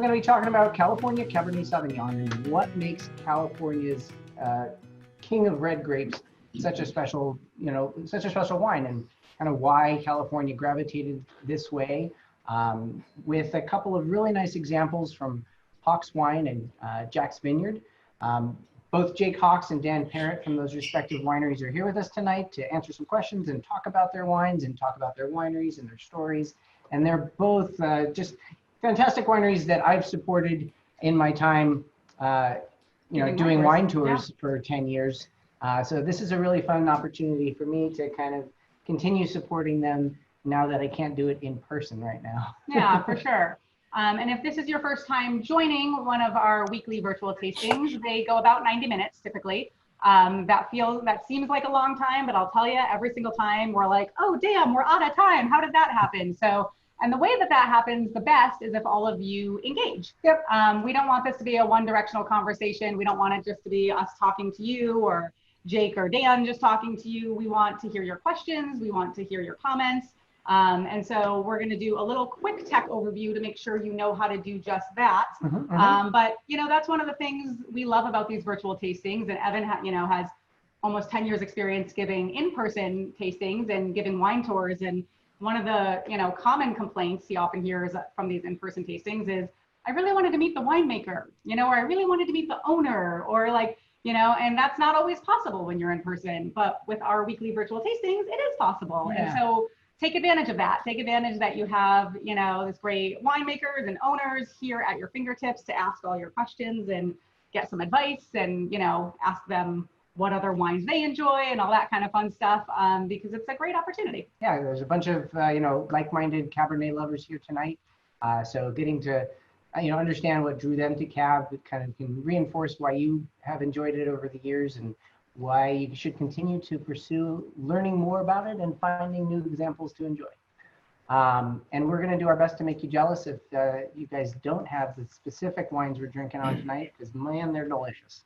we're going to be talking about California Cabernet Sauvignon and what makes California's king of red grapes such a special, such a special wine, and kind of why California gravitated this way, with a couple of really nice examples from Hawks Wine and Jax Vineyard. Both Jake Hawks and Dan Parrott from those respective wineries are here with us tonight to answer some questions and talk about their wines and talk about their wineries and their stories. And they're both just fantastic wineries that I've supported in my time, doing wine tours for 10 years. So this is a really fun opportunity for me to kind of continue supporting them now that I can't do it in person right now. Yeah, for sure. And if this is your first time joining one of our weekly virtual tastings, they go about 90 minutes typically. That seems like a long time, but I'll tell you, every single time we're like, oh damn, we're out of time. How did that happen? So, and the way that happens the best is if all of you engage. Yep. We don't want this to be a one-directional conversation. We don't want it just to be us talking to you or Jake or Dan just talking to you. We want to hear your questions. We want to hear your comments. And so we're going to do a little quick tech overview to make sure you know how to do just that. But that's one of the things we love about these virtual tastings. And Evan, has almost 10 years experience giving in-person tastings and giving wine tours. And one of the common complaints he often hears from these in-person tastings is, I really wanted to meet the winemaker, or I really wanted to meet the owner, or and that's not always possible when you're in person. But with our weekly virtual tastings, it is possible. Yeah. And so take advantage of that. Take advantage that you have, this great winemakers and owners here at your fingertips to ask all your questions and get some advice and, ask them what other wines they enjoy and all that kind of fun stuff, because it's a great opportunity. Yeah, there's a bunch of, like-minded Cabernet lovers here tonight. So getting to, understand what drew them to Cab, it kind of can reinforce why you have enjoyed it over the years and why you should continue to pursue learning more about it and finding new examples to enjoy. And we're going to do our best to make you jealous if you guys don't have the specific wines we're drinking on tonight, because man, they're delicious.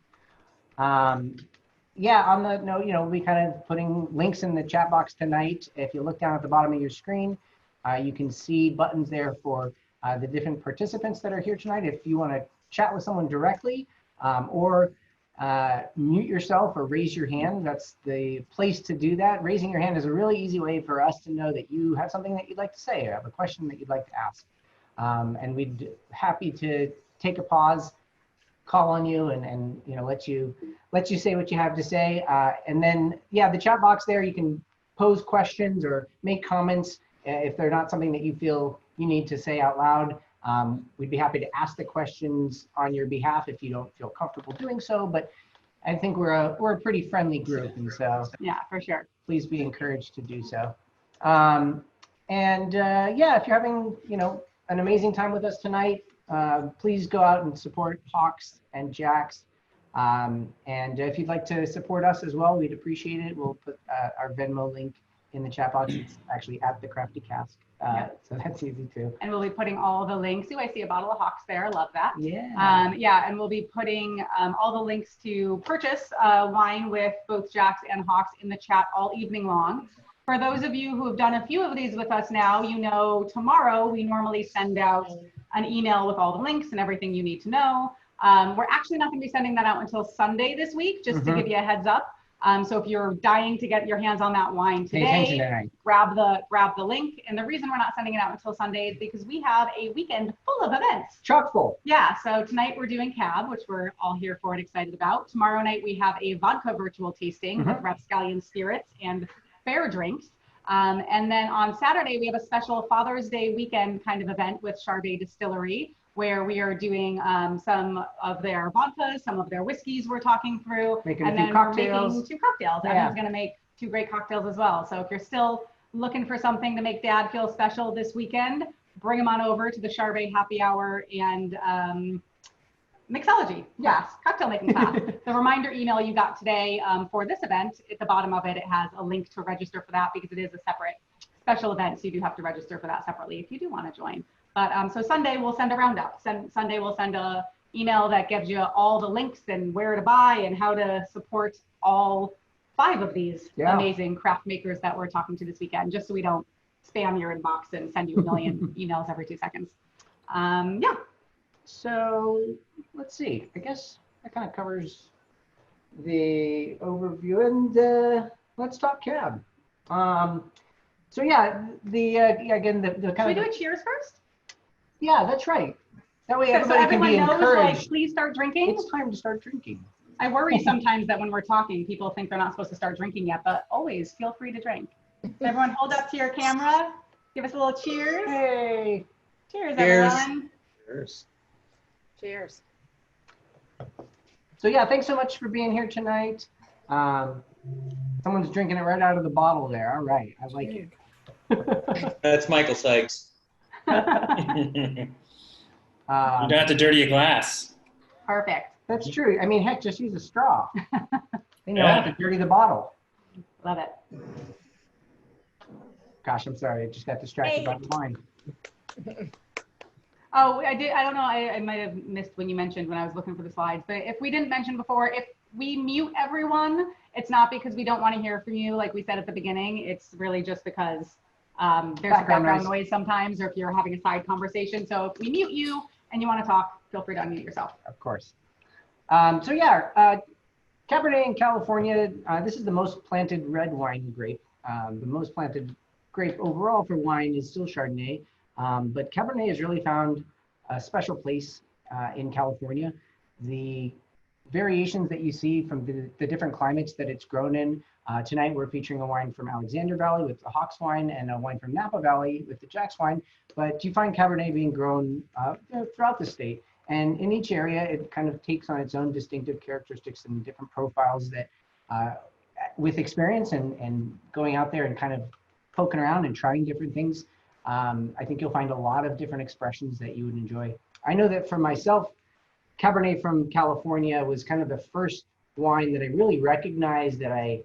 Yeah, on the note, we'll be kind of putting links in the chat box tonight. If you look down at the bottom of your screen, you can see buttons there for the different participants that are here tonight. If you want to chat with someone directly, or mute yourself or raise your hand, that's the place to do that. Raising your hand is a really easy way for us to know that you have something that you'd like to say or have a question that you'd like to ask. And we'd be happy to take a pause, call on you, and let you say what you have to say. And then, yeah, the chat box there, you can pose questions or make comments if they're not something that you feel you need to say out loud. We'd be happy to ask the questions on your behalf if you don't feel comfortable doing so, but I think we're a pretty friendly group, and so yeah, for sure, please be encouraged to do so. Yeah, if you're having an amazing time with us tonight, please go out and support Hawks and Jax. And if you'd like to support us as well, we'd appreciate it. We'll put our Venmo link in the chat box. It's actually at the Crafty Cask. So that's easy too. And we'll be putting all the links. Ooh, I see a bottle of Hawks there. Love that. Yeah. Yeah, and we'll be putting all the links to purchase wine with both Jax and Hawks in the chat all evening long. For those of you who have done a few of these with us now, tomorrow we normally send out an email with all the links and everything you need to know. We're actually not going to be sending that out until Sunday this week, just to give you a heads up. So if you're dying to get your hands on that wine today, grab the link. And the reason we're not sending it out until Sunday is because we have a weekend full of events. Chock full. Yeah, so tonight we're doing Cab, which we're all here for and excited about. Tomorrow night we have a vodka virtual tasting with Rapscallion Spirits and Fair Drinks. And then on Saturday we have a special Father's Day weekend kind of event with Charbet Distillery, where we are doing some of their vodkas, some of their whiskeys we're talking through. Making a few cocktails. We're making 2 cocktails. Yeah. Evan's going to make 2 great cocktails as well. So if you're still looking for something to make Dad feel special this weekend, bring him on over to the Charbet Happy Hour and Mixology. Yes, cocktail making class. The reminder email you got today for this event, at the bottom of it, it has a link to register for that because it is a separate special event. So you do have to register for that separately if you do want to join. But so Sunday we'll send a roundup. Sunday we'll send a email that gives you all the links and where to buy and how to support all 5 of these amazing craft makers that we're talking to this weekend, just so we don't spam your inbox and send you a million emails every 2 seconds. Yeah. So let's see. I guess that kind of covers the overview, and let's talk cab. So yeah, again the Should we kind do of a cheers first? yeah, that's right. That way So everybody can everyone be knows, encouraged. like, please start drinking. It's time to start drinking. I worry sometimes that when we're talking, people think they're not supposed to start drinking yet, but always feel free to drink. So everyone hold up to your camera. Give us a little cheers. Hey. Cheers, Cheers. everyone. Cheers. Cheers. So yeah, thanks so much for being here tonight. Someone's drinking it right out of the bottle there. All right, I like it. That's Michael Sykes. You don't have to dirty a glass. Perfect. That's true. I mean, heck, just use a straw. Then you don't Yeah. have to dirty the bottle. Love it. Gosh, I'm sorry. I just got distracted by the wine. Oh, I don't know. I might have missed when you mentioned when I was looking for the slides, but if we didn't mention before, if we mute everyone, it's not because we don't want to hear from you. Like we said at the beginning, it's really just because there's background noise sometimes, or if you're having a side conversation. So if we mute you and you want to talk, feel free to unmute yourself. Of course. So yeah, Cabernet in California, this is the most planted red wine grape. The most planted grape overall for wine is still Chardonnay, but Cabernet has really found a special place in California. The variations that you see from the different climates that it's grown in. Tonight we're featuring a wine from Alexander Valley with the Hawks wine and a wine from Napa Valley with the Jax wine, but you find Cabernet being grown throughout the state. And in each area, it kind of takes on its own distinctive characteristics and different profiles that with experience and going out there and kind of poking around and trying different things, I think you'll find a lot of different expressions that you would enjoy. I know that for myself, Cabernet from California was kind of the first wine that I really recognized that I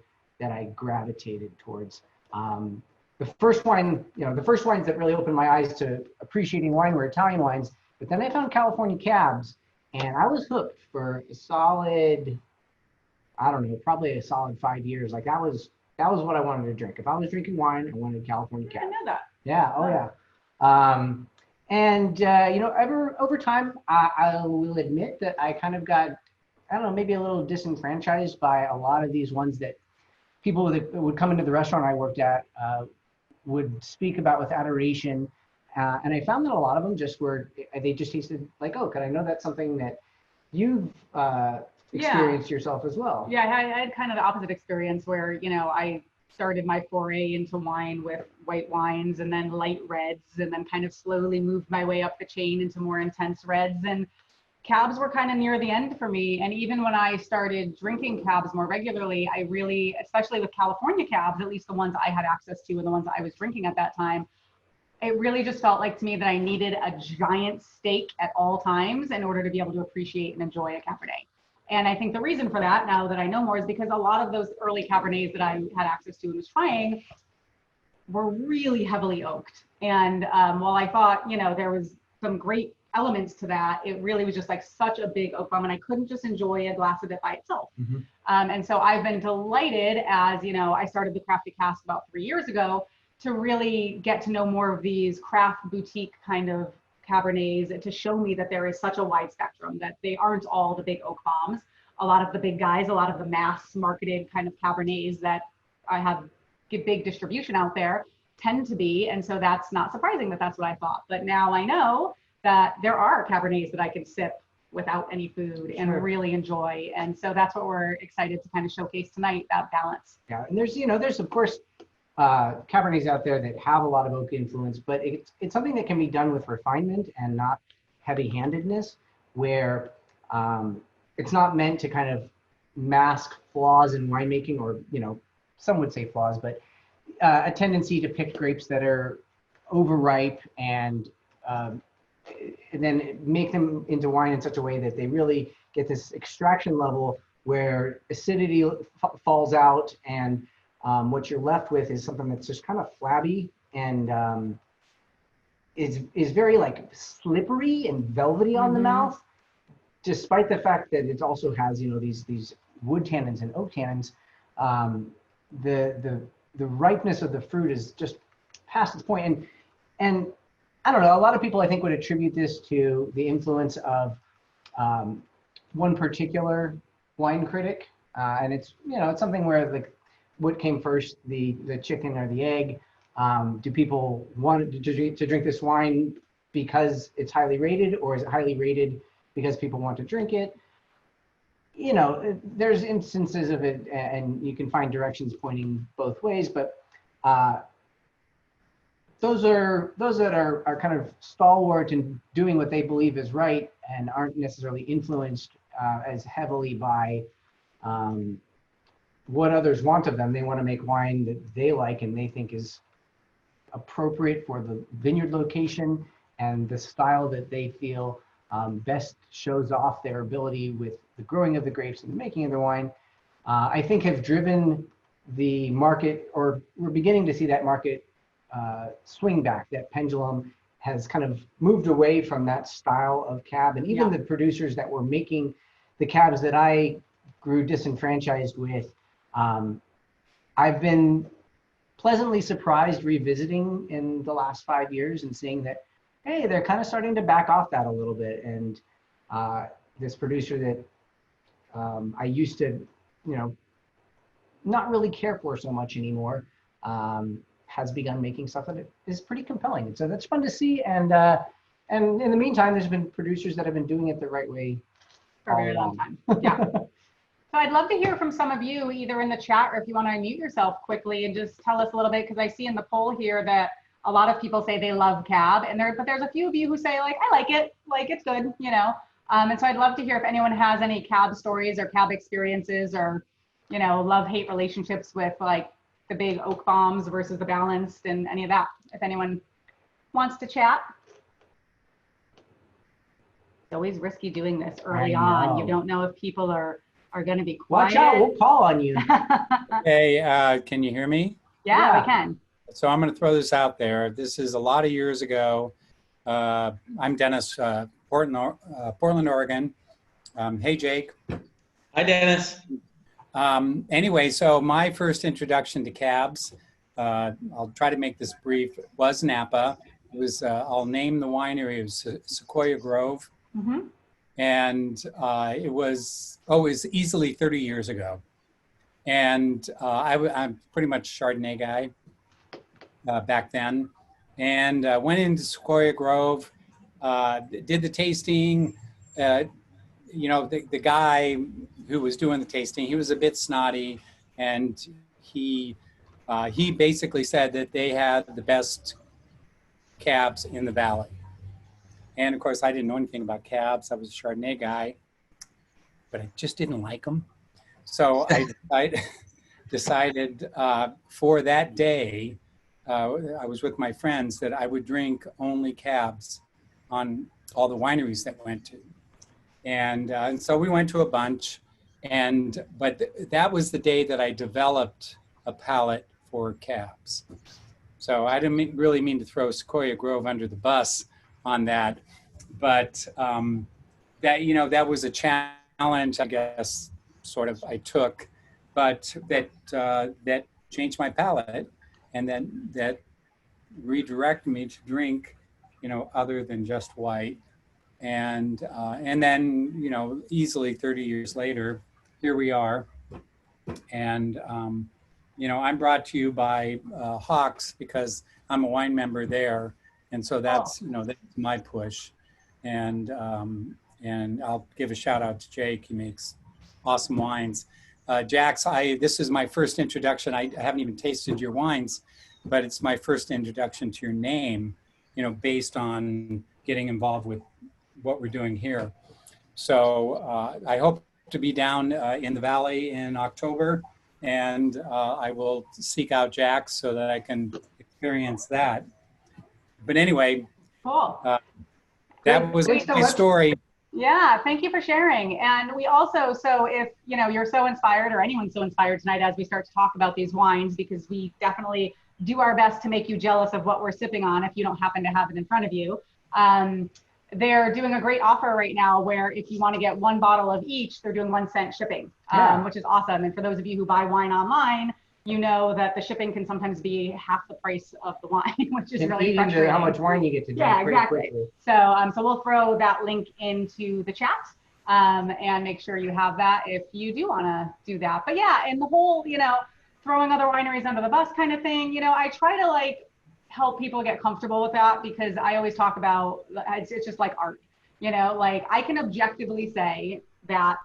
gravitated towards. The first wine, the first wines that really opened my eyes to appreciating wine were Italian wines, but then I found California Cabs, and I was hooked for a solid, I don't know, probably a solid 5 years. Like that was what I wanted to drink. If I was drinking wine, I wanted California I Cabs. didn't know that. Yeah, oh yeah. Over time, I will admit that I kind of got, I don't know, maybe a little disenfranchised by a lot of these ones that people that would come into the restaurant I worked at would speak about with adoration. And I found that a lot of them they just tasted like oak. And I know that's something that you've experienced yourself as well. Yeah, I had kind of the opposite experience where, I started my foray into wine with white wines and then light reds, and then kind of slowly moved my way up the chain into more intense reds. And cabs were kind of near the end for me. And even when I started drinking cabs more regularly, I really, especially with California cabs, at least the ones I had access to and the ones I was drinking at that time, it really just felt like to me that I needed a giant steak at all times in order to be able to appreciate and enjoy a Cabernet. And I think the reason for that, now that I know more, is because a lot of those early Cabernets that I had access to and was trying were really heavily oaked. And while I thought, there was some great elements to that, it really was just like such a big oak bomb, and I couldn't just enjoy a glass of it by itself. Mm-hmm. And so I've been delighted as, I started the Crafty Cask about 3 years ago to really get to know more of these craft boutique kind of Cabernets, to show me that there is such a wide spectrum, that they aren't all the big oak bombs. A lot of the big guys, a lot of the mass marketed kind of Cabernets that I have big distribution out there tend to be. And so that's not surprising that that's what I thought. But now I know that there are Cabernets that I can sip without any food and really enjoy. And so that's what we're excited to kind of showcase tonight, that balance. Yeah, and there's of course Cabernets out there that have a lot of oak influence, but it's something that can be done with refinement and not heavy-handedness, where it's not meant to kind of mask flaws in winemaking, or some would say flaws, but a tendency to pick grapes that are overripe and then make them into wine in such a way that they really get this extraction level where acidity falls out, and what you're left with is something that's just kind of flabby and is very like slippery and velvety on the mouth, despite the fact that it also has these wood tannins and oak tannins. The ripeness of the fruit is just past its point, and I don't know, a lot of people I think would attribute this to the influence of one particular wine critic. And it's, you know, it's something where like what came first, the chicken or the egg? Do people want to drink this wine because it's highly rated, or is it highly rated because people want to drink it? You know, there's instances of it, and you can find directions pointing both ways, but those that are kind of stalwart in doing what they believe is right and aren't necessarily influenced as heavily by what others want of them. They want to make wine that they like and they think is appropriate for the vineyard location and the style that they feel best shows off their ability with the growing of the grapes and the making of the wine. I think have driven the market, or we're beginning to see that market swing back. That pendulum has kind of moved away from that style of cab, and even the producers that were making the cabs that I grew disenfranchised with, I've been pleasantly surprised revisiting in the last 5 years and seeing that, hey, they're kind of starting to back off that a little bit. And this producer that I used to, you know, not really care for so much anymore, has begun making stuff that is pretty compelling. And so that's fun to see. And in the meantime, there's been producers that have been doing it the right way for a very long time. Yeah. So I'd love to hear from some of you, either in the chat or if you want to unmute yourself quickly and just tell us a little bit, because I see in the poll here that a lot of people say they love cab, and but there's a few of you who say like, I like it, like it's good, you know. And so I'd love to hear if anyone has any cab stories or cab experiences, or, you know, love-hate relationships with like the big oak bombs versus the balanced and any of that. If anyone wants to chat. It's always risky doing this early on. You don't know if people are going to be quiet. Watch out, we'll call on you. Hey, can you hear me? Yeah, we can. So I'm going to throw this out there. This is a lot of years ago. I'm Dennis, Portland, Oregon. Hey, Jake. Hi, Dennis. Anyway, so my first introduction to cabs, I'll try to make this brief, was Napa. It was, I'll name the winery, it was Sequoia Grove. Mm-hmm. And it was easily 30 years ago. And I'm pretty much Chardonnay guy back then. And went into Sequoia Grove, did the tasting. You know, the guy who was doing the tasting, he was a bit snotty, and he basically said that they had the best cabs in the valley. And of course, I didn't know anything about cabs. I was a Chardonnay guy, but I just didn't like them. So I decided for that day, I was with my friends, that I would drink only cabs on all the wineries that we went to. And so we went to a bunch, but that was the day that I developed a palate for cabs. So I didn't really mean to throw Sequoia Grove under the bus on that, but that, you know, that was a challenge, I guess, sort of I took, but that changed my palate, and then that redirected me to drink, you know, other than just white. And then, you know, easily 30 years later, here we are. And, you know, I'm brought to you by Hawks because I'm a wine member there. And so that's, you know, that's my push. And I'll give a shout out to Jake. He makes awesome wines. Jax, this is my first introduction. I haven't even tasted your wines, but it's my first introduction to your name, you know, based on getting involved with what we're doing here. So I hope to be down in the valley in October, and I will seek out Jax so that I can experience that. But anyway, cool. That was my story. Yeah, thank you for sharing. And we also, so if, you know, you're so inspired, or anyone's so inspired tonight as we start to talk about these wines, because we definitely do our best to make you jealous of what we're sipping on if you don't happen to have it in front of you. They're doing a great offer right now where if you want to get one bottle of each, they're doing 1 cent shipping, which is awesome. And for those of you who buy wine online, you know that the shipping can sometimes be half the price of the wine, which is And really eat into frustrating. how much wine you get to drink Yeah, pretty exactly. quickly. So we'll throw that link into the chat and make sure you have that if you do want to do that. But yeah, and the whole, throwing other wineries under the bus kind of thing, I try to like help people get comfortable with that, because I always talk about it's just like art, like I can objectively say that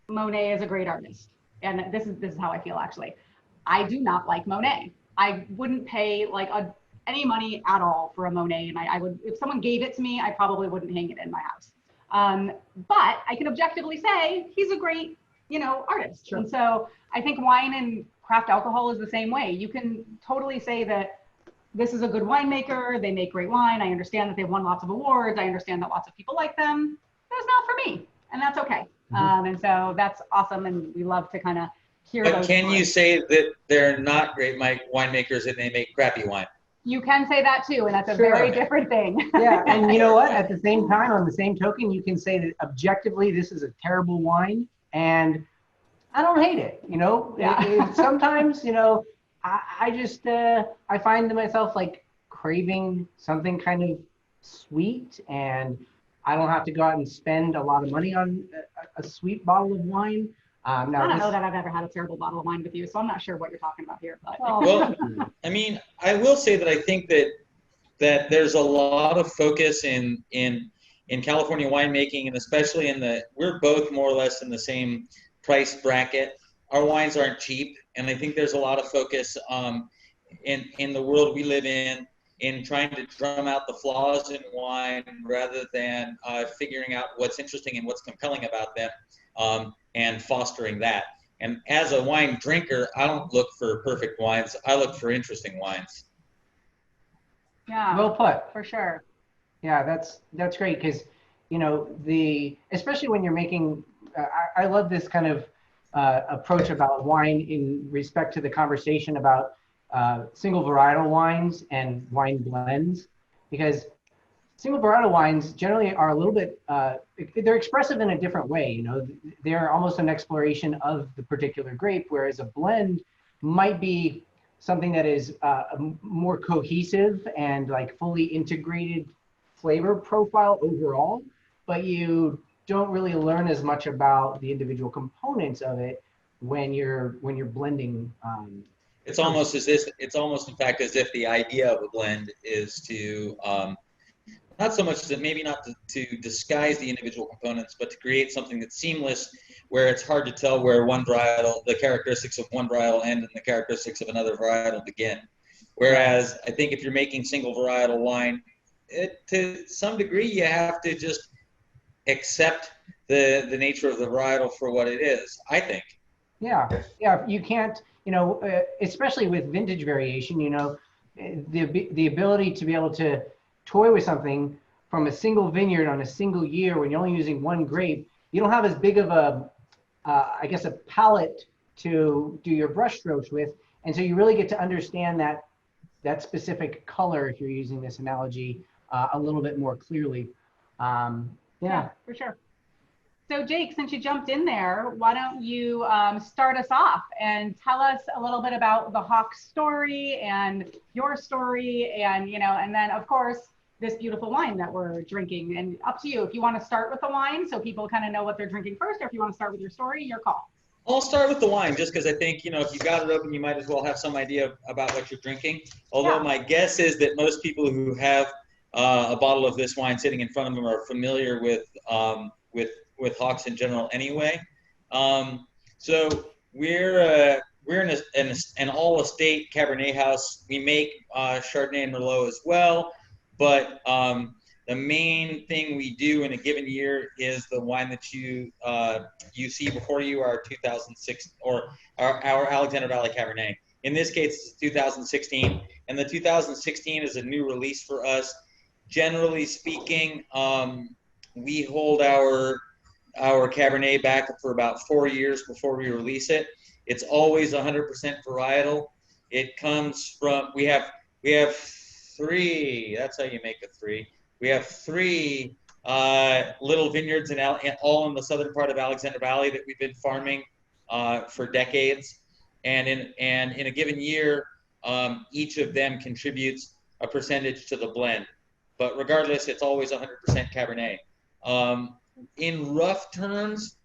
Monet is a great artist. And this is how I feel actually. I do not like Monet. I wouldn't pay like any money at all for a Monet, and I would, if someone gave it to me, I probably wouldn't hang it in my house. But I can objectively say he's a great, artist. Sure. And so I think wine and craft alcohol is the same way. You can totally say that this is a good winemaker, they make great wine. I understand that they've won lots of awards. I understand that lots of people like them. That's not for me, and that's okay. And so that's awesome, and we love to kind of hear But those can stories. you say that they're not great winemakers and they make crappy wine? You can say that too, and that's a Sure. very different thing. Yeah, and you know what? At the same time, on the same token, you can say that objectively, this is a terrible wine, and I don't hate it. Yeah. Sometimes, I just I find myself like craving something kind of sweet, and I don't have to go out and spend a lot of money on a sweet bottle of wine. I don't know that I've ever had a terrible bottle of wine with you, so I'm not sure what you're talking about here. But Well, I mean, I will say that I think that there's a lot of focus in California winemaking, and especially we're both more or less in the same price bracket. Our wines aren't cheap, and I think there's a lot of focus in the world we live in trying to drum out the flaws in wine rather than figuring out what's interesting and what's compelling about them, and fostering that. And as a wine drinker, I don't look for perfect wines. I look for interesting wines. yeah, Well put. for sure. Yeah, that's great, because especially when you're making. I love this kind of approach about wine in respect to the conversation about single varietal wines and wine blends, because single varietal wines generally are a little bit, they're expressive in a different way. They're almost an exploration of the particular grape, whereas a blend might be something that is more cohesive and like fully integrated flavor profile overall, but you don't really learn as much about the individual components of it when you're blending. It's almost in fact as if the idea of a blend is to not so much that maybe not to disguise the individual components, but to create something that's seamless, where it's hard to tell where the characteristics of one varietal end and the characteristics of another varietal begin. Whereas I think if you're making single varietal wine, to some degree you have to just accept the nature of the varietal for what it is, I think. Yeah, you can't, especially with vintage variation, the ability to be able to toy with something from a single vineyard on a single year when you're only using one grape, you don't have as big of a palette to do your brush strokes with. And so you really get to understand that specific color, if you're using this analogy, a little bit more clearly. Yeah, for sure. So Jake, since you jumped in there, why don't you start us off and tell us a little bit about the Hawk story and your story, and and then of course this beautiful wine that we're drinking. And up to you if you want to start with the wine so people kind of know what they're drinking first, or if you want to start with your story, your call. I'll start with the wine, just because I think, if you got it open, you might as well have some idea about what you're drinking. Although my guess is that most people who have a bottle of this wine sitting in front of them are familiar with Hawks in general anyway. So we're in an all estate Cabernet house. We make Chardonnay and Merlot as well, but the main thing we do in a given year is the wine that you see before you, our 2006 or our Alexander Valley Cabernet. In this case, it's 2016, and the 2016 is a new release for us. Generally speaking, we hold our Cabernet back for about 4 years before we release it. It's always 100% varietal. It comes from, we have three, that's how you make a three. We have three little vineyards all in the southern part of Alexander Valley that we've been farming for decades. And in a given year, each of them contributes a percentage to the blend. But regardless, it's always 100% Cabernet. In rough terms,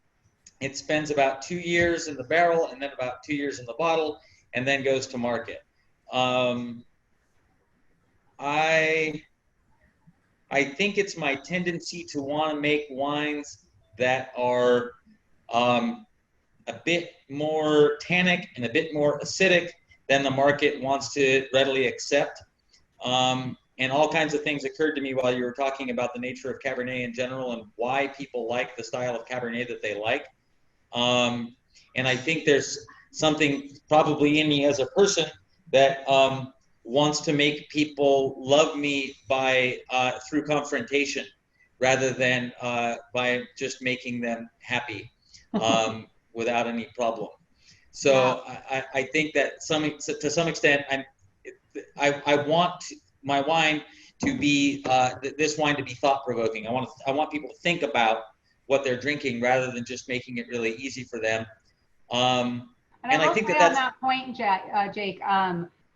it spends about 2 years in the barrel and then about 2 years in the bottle and then goes to market. I think it's my tendency to want to make wines that are a bit more tannic and a bit more acidic than the market wants to readily accept. And all kinds of things occurred to me while you were talking about the nature of Cabernet in general and why people like the style of Cabernet that they like. And I think there's something probably in me as a person that wants to make people love me by through confrontation rather than by just making them happy without any problem. So yeah. I think that to some extent I want my wine to be this wine to be thought-provoking. I want people to think about what they're drinking rather than just making it really easy for them. And I think that's on that point, Jake.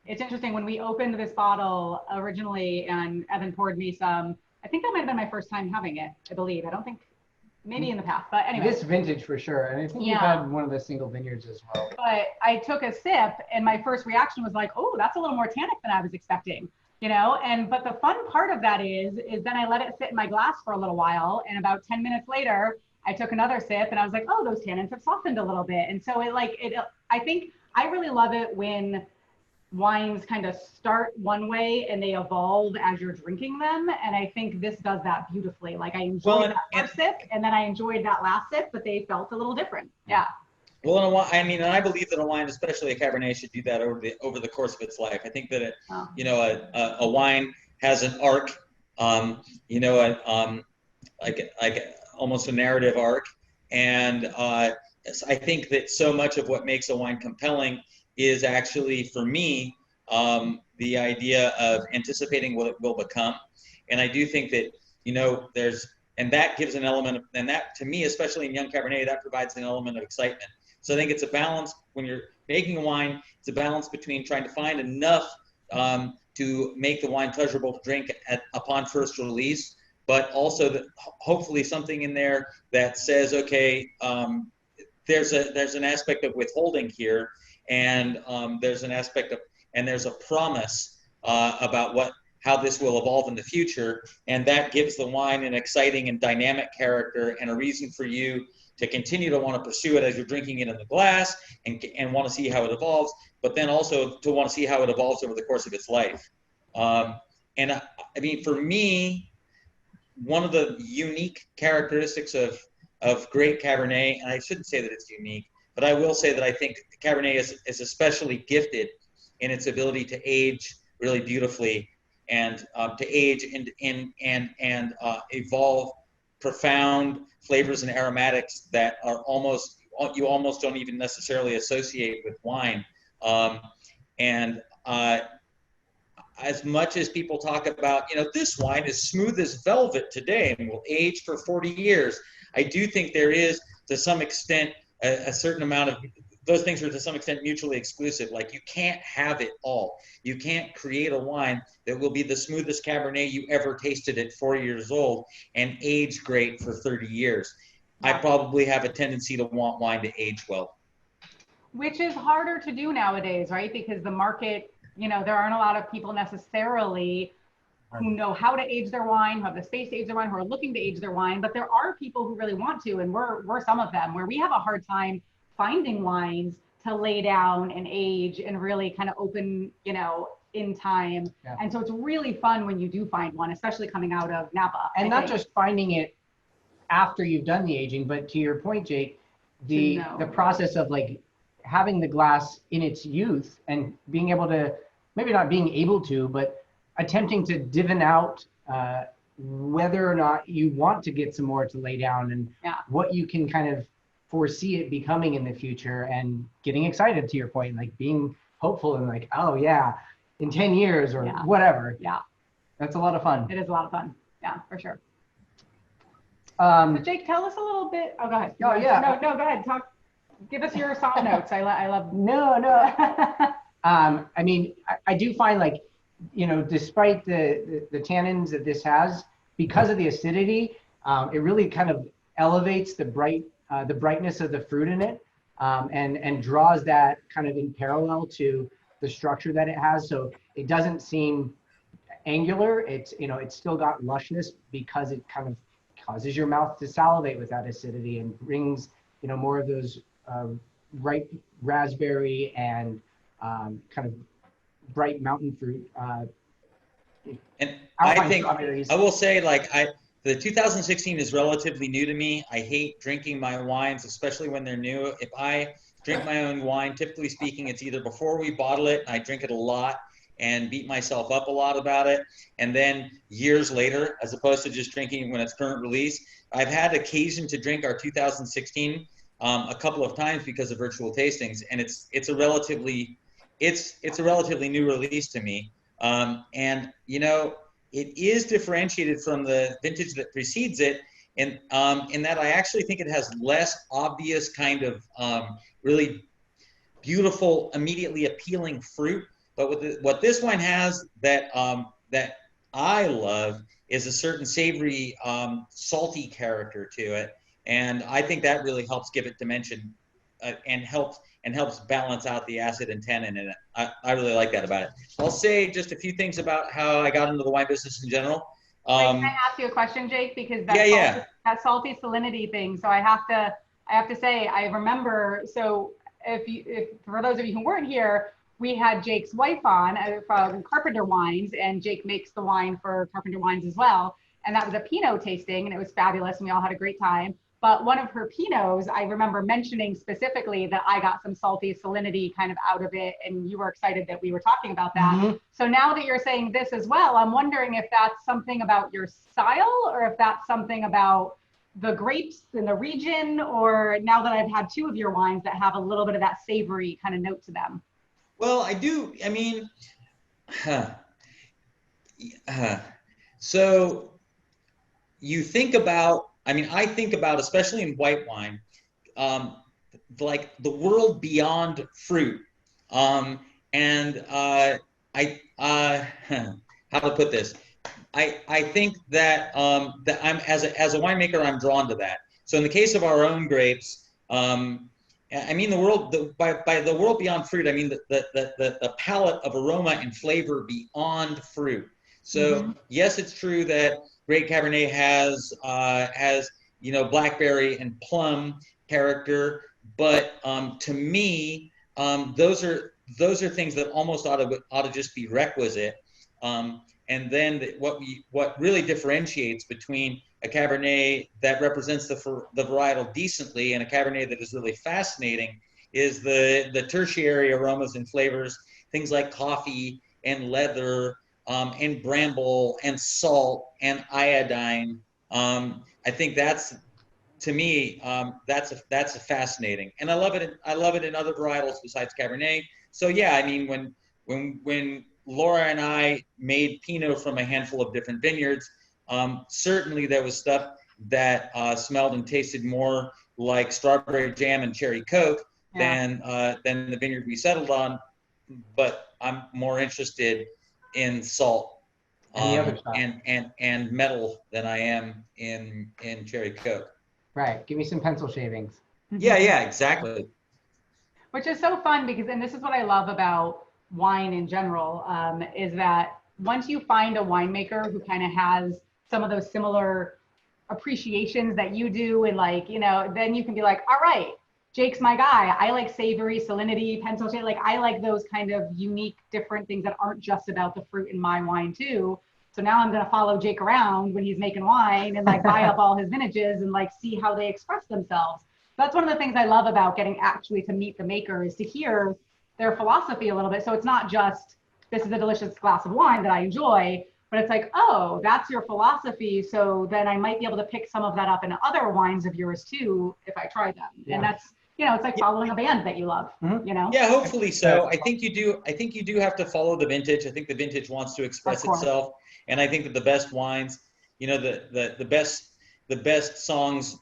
It's interesting, when we opened this bottle originally and Evan poured me some, I think that might have been my first time having it, I believe. I don't think, maybe in the past, but anyway. This vintage for sure. And I think you've had one of the single vineyards as well. But I took a sip and my first reaction was like, oh, that's a little more tannic than I was expecting, you know? But the fun part of that is then I let it sit in my glass for a little while. And about 10 minutes later, I took another sip and I was like, oh, those tannins have softened a little bit. And so I think I really love it when wines kind of start one way and they evolve as you're drinking them. And I think this does that beautifully. Like I enjoyed that first sip and then I enjoyed that last sip, but they felt a little different. Yeah. Well, I mean, and I believe that a wine, especially a Cabernet, should do that over the course of its life. I think that a wine has an arc, like almost a narrative arc. And I think that so much of what makes a wine compelling is actually, for me, the idea of anticipating what it will become. And I do think that, and that gives an element of, and that to me, especially in young Cabernet, that provides an element of excitement. So I think it's a balance when you're making a wine, it's a balance between trying to find enough to make the wine pleasurable to drink upon first release, but also that hopefully something in there that says, okay, there's an aspect of withholding here. And there's an aspect of, and there's a promise about how this will evolve in the future, and that gives the wine an exciting and dynamic character and a reason for you to continue to want to pursue it as you're drinking it in the glass and want to see how it evolves, but then also to want to see how it evolves over the course of its life. And I mean, for me, one of the unique characteristics of great Cabernet, and I shouldn't say that it's unique, but I will say that I think Cabernet is especially gifted in its ability to age really beautifully and to age and evolve profound flavors and aromatics that are you almost don't even necessarily associate with wine. As much as people talk about, this wine is smooth as velvet today and will age for 40 years, I do think there is, to some extent, a certain amount of those things are to some extent mutually exclusive. Like you can't have it all. You can't create a wine that will be the smoothest Cabernet you ever tasted at 4 years old and age great for 30 years. I probably have a tendency to want wine to age well. Which is harder to do nowadays, right? Because the market, there aren't a lot of people necessarily who know how to age their wine, who have the space to age their wine, who are looking to age their wine, but there are people who really want to, and we're some of them, where we have a hard time finding wines to lay down and age and really kind of open, in time. Yeah. And so it's really fun when you do find one, especially coming out of Napa. And not just finding it after you've done the aging, but to your point, Jake, the process of like having the glass in its youth and being able to, maybe not being able to, but attempting to divin out whether or not you want to get some more to lay down and what you can kind of foresee it becoming in the future, and getting excited, to your point, like being hopeful and like, oh yeah, in 10 years or whatever. Yeah. That's a lot of fun. It is a lot of fun. Yeah, for sure. So Jake, tell us a little bit. Oh, go ahead. Oh, yeah. No, go ahead. Talk. Give us your song notes. I love. No. I mean, I do find, like, you know, despite the tannins that this has, because of the acidity, it really kind of elevates the brightness of the fruit in it, and draws that kind of in parallel to the structure that it has. So it doesn't seem angular. It's, you know, it's still got lushness because it kind of causes your mouth to salivate with that acidity and brings, you know, more of those ripe raspberry and kind of bright mountain fruit. And I think, I will say, like, the 2016 is relatively new to me. I hate drinking my wines, especially when they're new. If I drink my own wine, typically speaking, it's either before we bottle it, and I drink it a lot and beat myself up a lot about it, and then years later, as opposed to just drinking when it's current release. I've had occasion to drink our 2016 a couple of times because of virtual tastings, and it's a relatively new release to me. And, you know, it is differentiated from the vintage that precedes it in that I actually think it has less obvious kind of really beautiful, immediately appealing fruit. But what this wine has that that I love is a certain savory, salty character to it, and I think that really helps give it dimension, and helps balance out the acid and tannin in it. I really like that about it. I'll say just a few things about how I got into the wine business in general. Can I ask you a question, Jake? Because that salty salinity thing. So I have to say, I remember. So if for those of you who weren't here, we had Jake's wife on from Carpenter Wines, and Jake makes the wine for Carpenter Wines as well. And that was a Pinot tasting, and it was fabulous, and we all had a great time. But one of her Pinots, I remember mentioning specifically that I got some salty salinity kind of out of it, and you were excited that we were talking about that. Mm-hmm. So now that you're saying this as well, I'm wondering if that's something about your style, or if that's something about the grapes in the region, or now that I've had two of your wines that have a little bit of that savory kind of note to them. Well, I do. I mean, so you think about, I mean, I think about, especially in white wine, like the world beyond fruit. How to put this? I think that that I'm as a winemaker, I'm drawn to that. So in the case of our own grapes, I mean the world by the world beyond fruit, I mean the palette of aroma and flavor beyond fruit. So yes, it's true that Great Cabernet has you know, blackberry and plum character, but to me, those are things that almost ought to just be requisite. And then what really differentiates between a Cabernet that represents the varietal decently and a Cabernet that is really fascinating is the tertiary aromas and flavors, things like coffee and leather, and bramble and salt and iodine. I think that's, to me, that's fascinating, and I love it. I love it in other varietals besides Cabernet. So yeah, I mean, when Laura and I made Pinot from a handful of different vineyards, certainly there was stuff that smelled and tasted more like strawberry jam and cherry Coke than the vineyard we settled on. But I'm more interested in salt and metal than I am in cherry Coke. Right. Give me some pencil shavings. Yeah, exactly. Which is so fun because, and this is what I love about wine in general, is that once you find a winemaker who kind of has some of those similar appreciations that you do, and like, you know, then you can be like, all right, Jake's my guy. I like savory, salinity, pencil shade. Like, I like those kind of unique, different things that aren't just about the fruit in my wine too. So now I'm going to follow Jake around when he's making wine and like buy up all his vintages and like see how they express themselves. That's one of the things I love about getting actually to meet the maker, is to hear their philosophy a little bit. So it's not just, this is a delicious glass of wine that I enjoy, but it's like, oh, that's your philosophy. So then I might be able to pick some of that up in other wines of yours too, if I try them. Yeah. And that's, you know, it's like following a band that you love, you know? Yeah, hopefully so. I think you do have to follow the vintage. I think the vintage wants to express itself. And I think that the best wines, you know, the best songs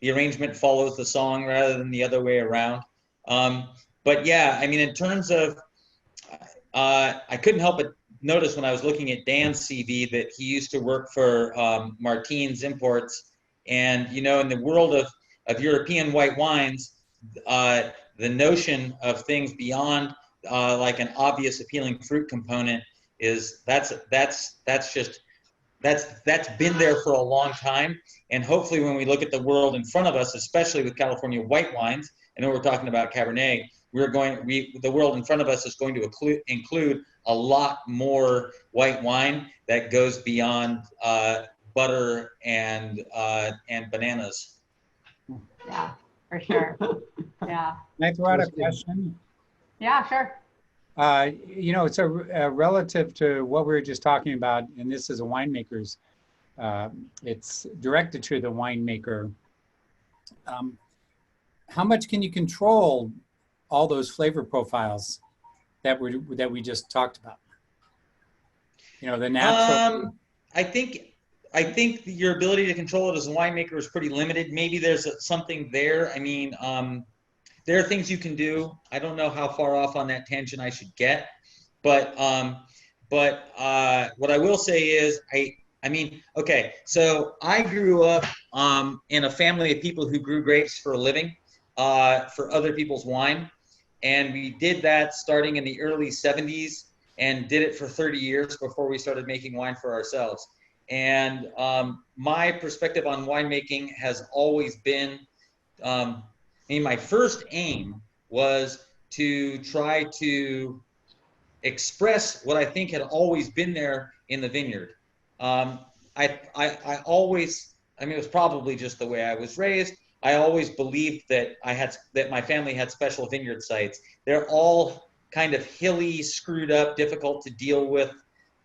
the arrangement follows the song rather than the other way around. But yeah, I mean, in terms of, I couldn't help but notice when I was looking at Dan's CV that he used to work for Martins Imports. And, you know, in the world of European white wines, the notion of things beyond like an obvious appealing fruit component is that's been there for a long time. And hopefully when we look at the world in front of us, especially with California white wines, I know we're talking about Cabernet, the world in front of us is going to include a lot more white wine that goes beyond butter and bananas. Yeah, for sure. Yeah. Can I throw out a question? Yeah, sure. You know, it's a relative to what we were just talking about, and this is a winemaker's. It's directed to the winemaker. How much can you control all those flavor profiles that we just talked about? You know, the natural. I think your ability to control it as a winemaker is pretty limited. Maybe there's something there. I mean, there are things you can do. I don't know how far off on that tangent I should get, but what I will say is I mean, okay, so I grew up in a family of people who grew grapes for a living, for other people's wine. And we did that starting in the early 70s and did it for 30 years before we started making wine for ourselves. And my perspective on winemaking has always been, I mean, my first aim was to try to express what I think had always been there in the vineyard. I always, I mean, it was probably just the way I was raised. I always believed that that my family had special vineyard sites. They're all kind of hilly, screwed up, difficult to deal with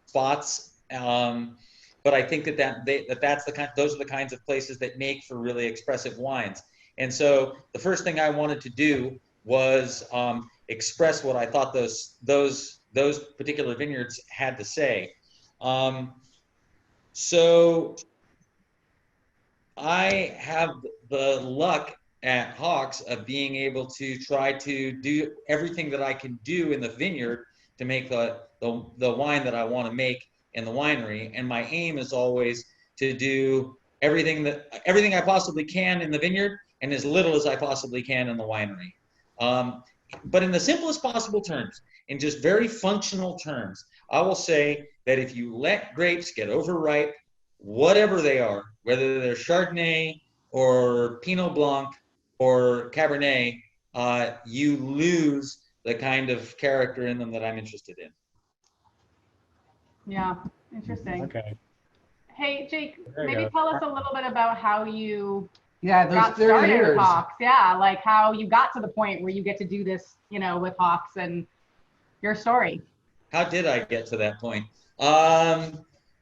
spots. But I think those are the kinds of places that make for really expressive wines. And so the first thing I wanted to do was express what I thought those particular vineyards had to say. So I have the luck at Hawks of being able to try to do everything that I can do in the vineyard to make the wine that I want to make in the winery. And my aim is always to do everything I possibly can in the vineyard and as little as I possibly can in the winery. But in the simplest possible terms, in just very functional terms, I will say that if you let grapes get overripe, whatever they are, whether they're Chardonnay or Pinot Blanc or Cabernet, you lose the kind of character in them that I'm interested in. Yeah, interesting. Okay. Hey, Jake, There you maybe go. tell us a little bit about how you Yeah, got those 30 started years. with Hawks. Yeah, like how you got to the point where you get to do this, you know, with Hawks and your story. How did I get to that point?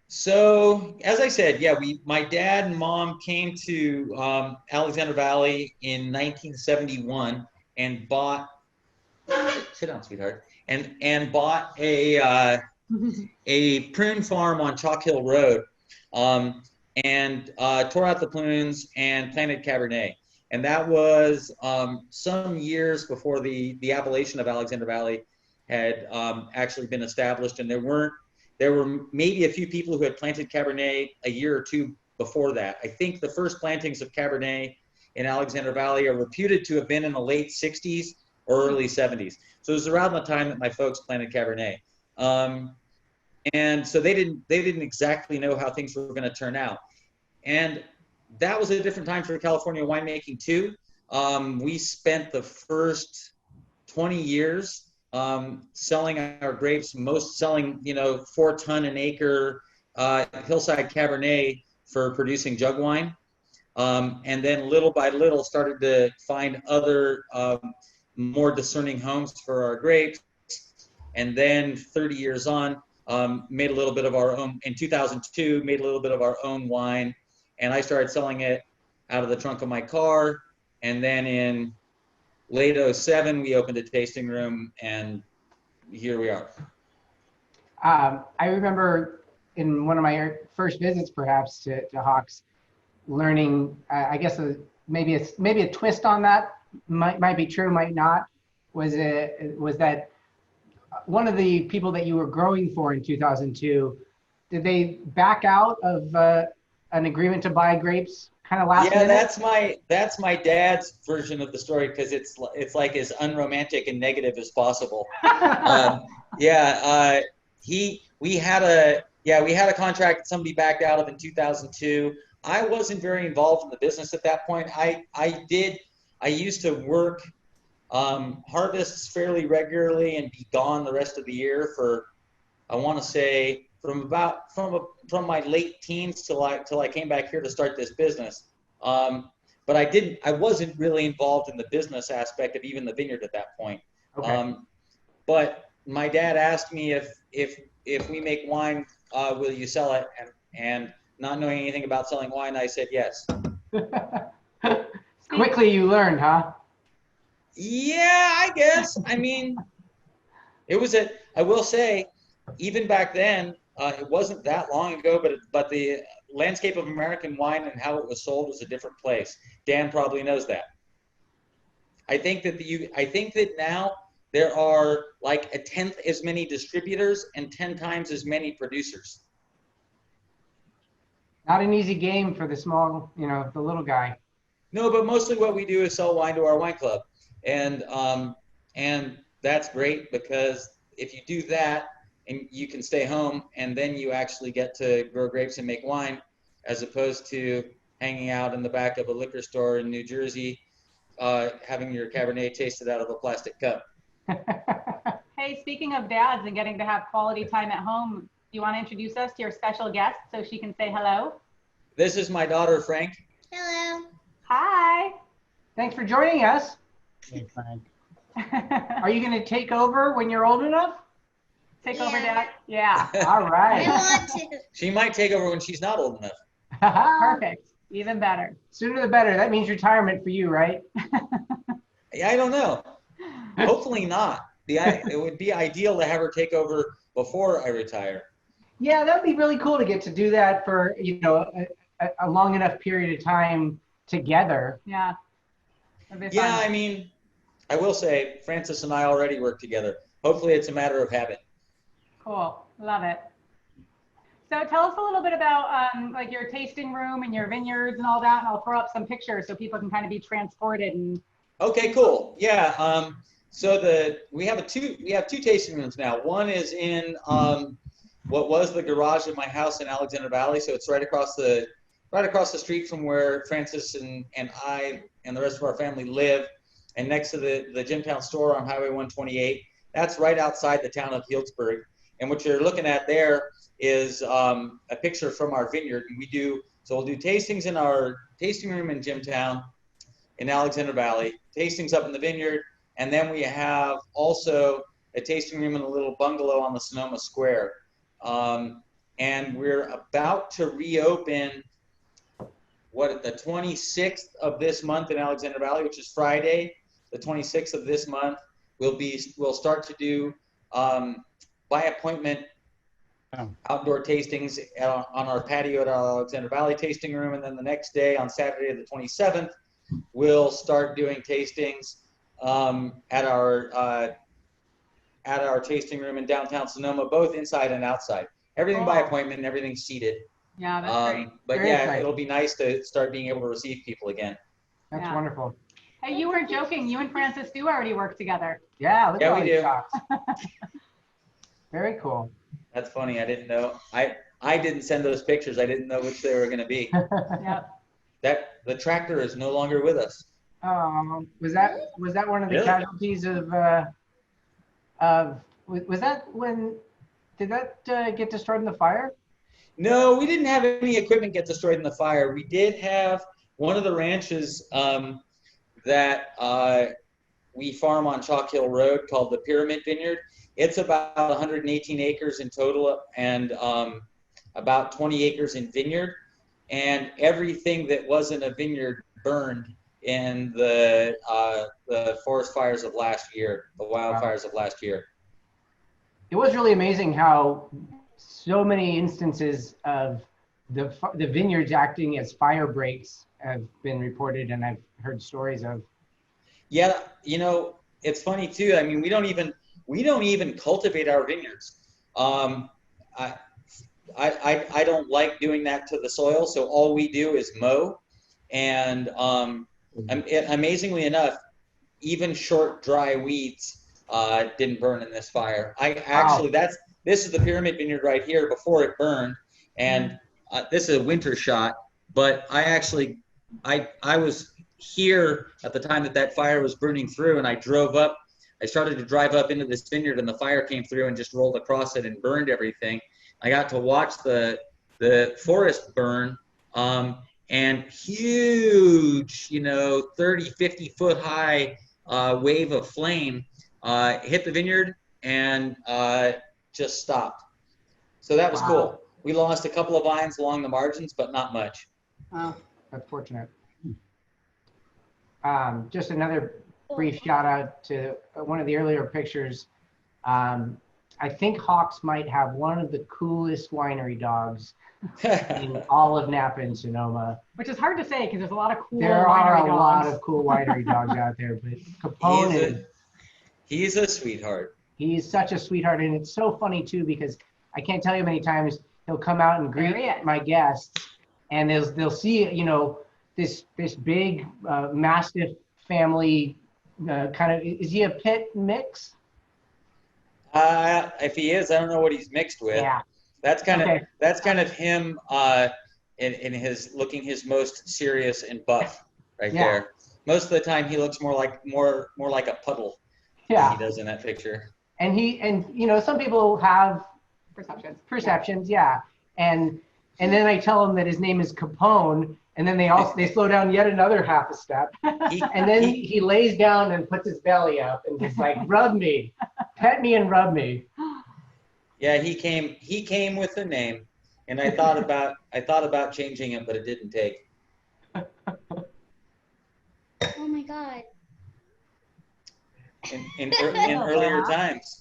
So as I said, yeah, my dad and mom came to Alexander Valley in 1971 and bought, sit down, sweetheart, and bought a prune farm on Chalk Hill Road, and tore out the prunes and planted Cabernet. And that was some years before the appellation of Alexander Valley had actually been established, and there were maybe a few people who had planted Cabernet a year or two before that. I think the first plantings of Cabernet in Alexander Valley are reputed to have been in the late 60s or early 70s. So it was around the time that my folks planted Cabernet. And so they didn't exactly know how things were going to turn out. And that was a different time for California winemaking too. We spent the first 20 years selling our grapes, selling 4 ton an acre hillside Cabernet for producing jug wine. And then little by little started to find other more discerning homes for our grapes. And then 30 years on, made a little bit of our own, in 2002, made a little bit of our own wine. And I started selling it out of the trunk of my car. And then in late 2007, we opened a tasting room, and here we are. I remember in one of my first visits, perhaps, to Hawks, learning, I guess maybe a twist on that might be true, might not, was that one of the people that you were growing for in 2002, did they back out of an agreement to buy grapes kind of last minute? That's my dad's version of the story, because it's like as unromantic and negative as possible. We had a contract somebody backed out of in 2002. I wasn't very involved in the business at that point. I used to work harvests fairly regularly and be gone the rest of the year for, I want to say, from my late teens till I came back here to start this business. But I wasn't really involved in the business aspect of even the vineyard at that point. Okay. But my dad asked me if we make wine, will you sell it? And not knowing anything about selling wine, I said yes. Quickly you learned, huh? Yeah, I guess. I mean, I will say, even back then, it wasn't that long ago, but the landscape of American wine and how it was sold was a different place. Dan probably knows that. I think that now there are like 1/10 as many distributors and 10 times as many producers. Not an easy game for the small, the little guy. No, but mostly what we do is sell wine to our wine club, and that's great, because if you do that and you can stay home, and then you actually get to grow grapes and make wine, as opposed to hanging out in the back of a liquor store in New Jersey, having your Cabernet tasted out of a plastic cup. Hey, speaking of dads and getting to have quality time at home, do you want to introduce us to your special guest so she can say hello? This is my daughter, Frank. Hello. Hi. Thanks for joining us. Hey, Frank. Are you going to take over when you're old enough? Take over, Yeah. Dad. Yeah. All I right. want to. She might take over when she's not old enough. Perfect. Even better. Sooner the better. That means retirement for you, right? I don't know. Hopefully not. It would be ideal to have her take over before I retire. Yeah, that would be really cool to get to do that for, a long enough period of time together. Yeah. That'd be Yeah, fun. I mean, I will say, Francis and I already work together. Hopefully it's a matter of habit. Cool. Love it. So tell us a little bit about like your tasting room and your vineyards and all that, and I'll throw up some pictures so people can kind of be transported. And Okay, cool. Yeah. So we have two tasting rooms now. One is in what was the garage of my house in Alexander Valley. So it's right across the street from where Francis and I and the rest of our family live, and next to the Jimtown store on Highway 128. That's right outside the town of Healdsburg. And what you're looking at there is a picture from our vineyard. And we'll do tastings in our tasting room in Jimtown in Alexander Valley, tastings up in the vineyard, and then we have also a tasting room in a little bungalow on the Sonoma Square. And we're about to reopen the 26th of this month in Alexander Valley, which is Friday, the 26th of this month. We'll start to do by appointment outdoor tastings on our patio at our Alexander Valley tasting room, and then the next day on Saturday the 27th, we'll start doing tastings at our tasting room in downtown Sonoma, both inside and outside. Everything by appointment and everything seated. yeah, that's great. But Very yeah, exciting. it'll be nice to start being able to receive people again. That's Yeah. wonderful. Hey, you weren't joking. You and Francis do already work together. Yeah, look Yeah, at all we these do. shots. Very cool. That's funny. I didn't know. I didn't send those pictures. I didn't know which they were going to be. Yep. The tractor is no longer with us. Was that one of the Really? casualties of was that when, did that get destroyed in the fire? No, we didn't have any equipment get destroyed in the fire. We did have one of the ranches that we farm on Chalk Hill Road called the Pyramid Vineyard. It's about 118 acres in total and about 20 acres in vineyard. And everything that wasn't a vineyard burned in the forest fires of last year, the wildfires of last year. It was really amazing how so many instances of the vineyards acting as fire breaks have been reported, and I've heard stories of. Yeah, it's funny too. I mean, we don't even cultivate our vineyards. I, I don't like doing that to the soil, so all we do is mow. And amazingly enough, even short, dry weeds didn't burn in this fire. I actually, this is the Pyramid Vineyard right here before it burned, and this is a winter shot. But I was here at the time that fire was burning through, and I started to drive up into this vineyard, and the fire came through and just rolled across it and burned everything. I got to watch the forest burn, and huge, 30, 50 foot high wave of flame hit the vineyard and just stopped. So that was cool. We lost a couple of vines along the margins, but not much. Oh, that's fortunate. Just another brief shout out to one of the earlier pictures. I think Hawks might have one of the coolest winery dogs in all of Napa and Sonoma. Which is hard to say because there's a lot of cool There winery are a dogs. lot of cool winery dogs out there, but Capone he's a sweetheart. He's such a sweetheart, and it's so funny too because I can't tell you how many times he'll come out and greet my guests, and they'll see this big Mastiff family kind of. Is he a pit mix? If he is, I don't know what he's mixed with. Yeah. That's kind of him in his looking his most serious and buff right there. Most of the time he looks more like a puddle. Yeah. He does in that picture. And some people have perceptions, yeah. And then I tell them that his name is Capone, and then they slow down yet another half a step. And then he lays down and puts his belly up and he's like, rub me, pet me and rub me. Yeah, he came with the name, and I thought about changing it, but it didn't take. Oh my God. In earlier times.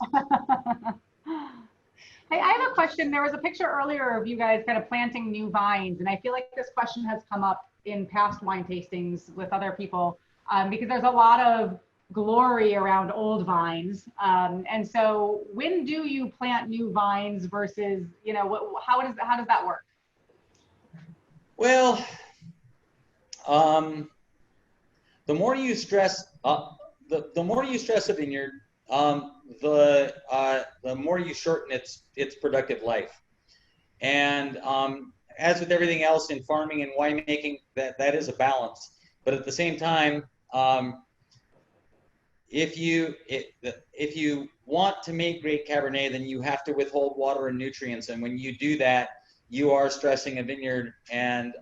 Hey, I have a question. There was a picture earlier of you guys kind of planting new vines, and I feel like this question has come up in past wine tastings with other people because there's a lot of glory around old vines. And so when do you plant new vines versus, how does that work? Well, the more you stress the more you stress a vineyard, the more you shorten its productive life. And as with everything else in farming and winemaking, that is a balance. But at the same time, if you want to make great Cabernet, then you have to withhold water and nutrients. And when you do that, you are stressing a vineyard, and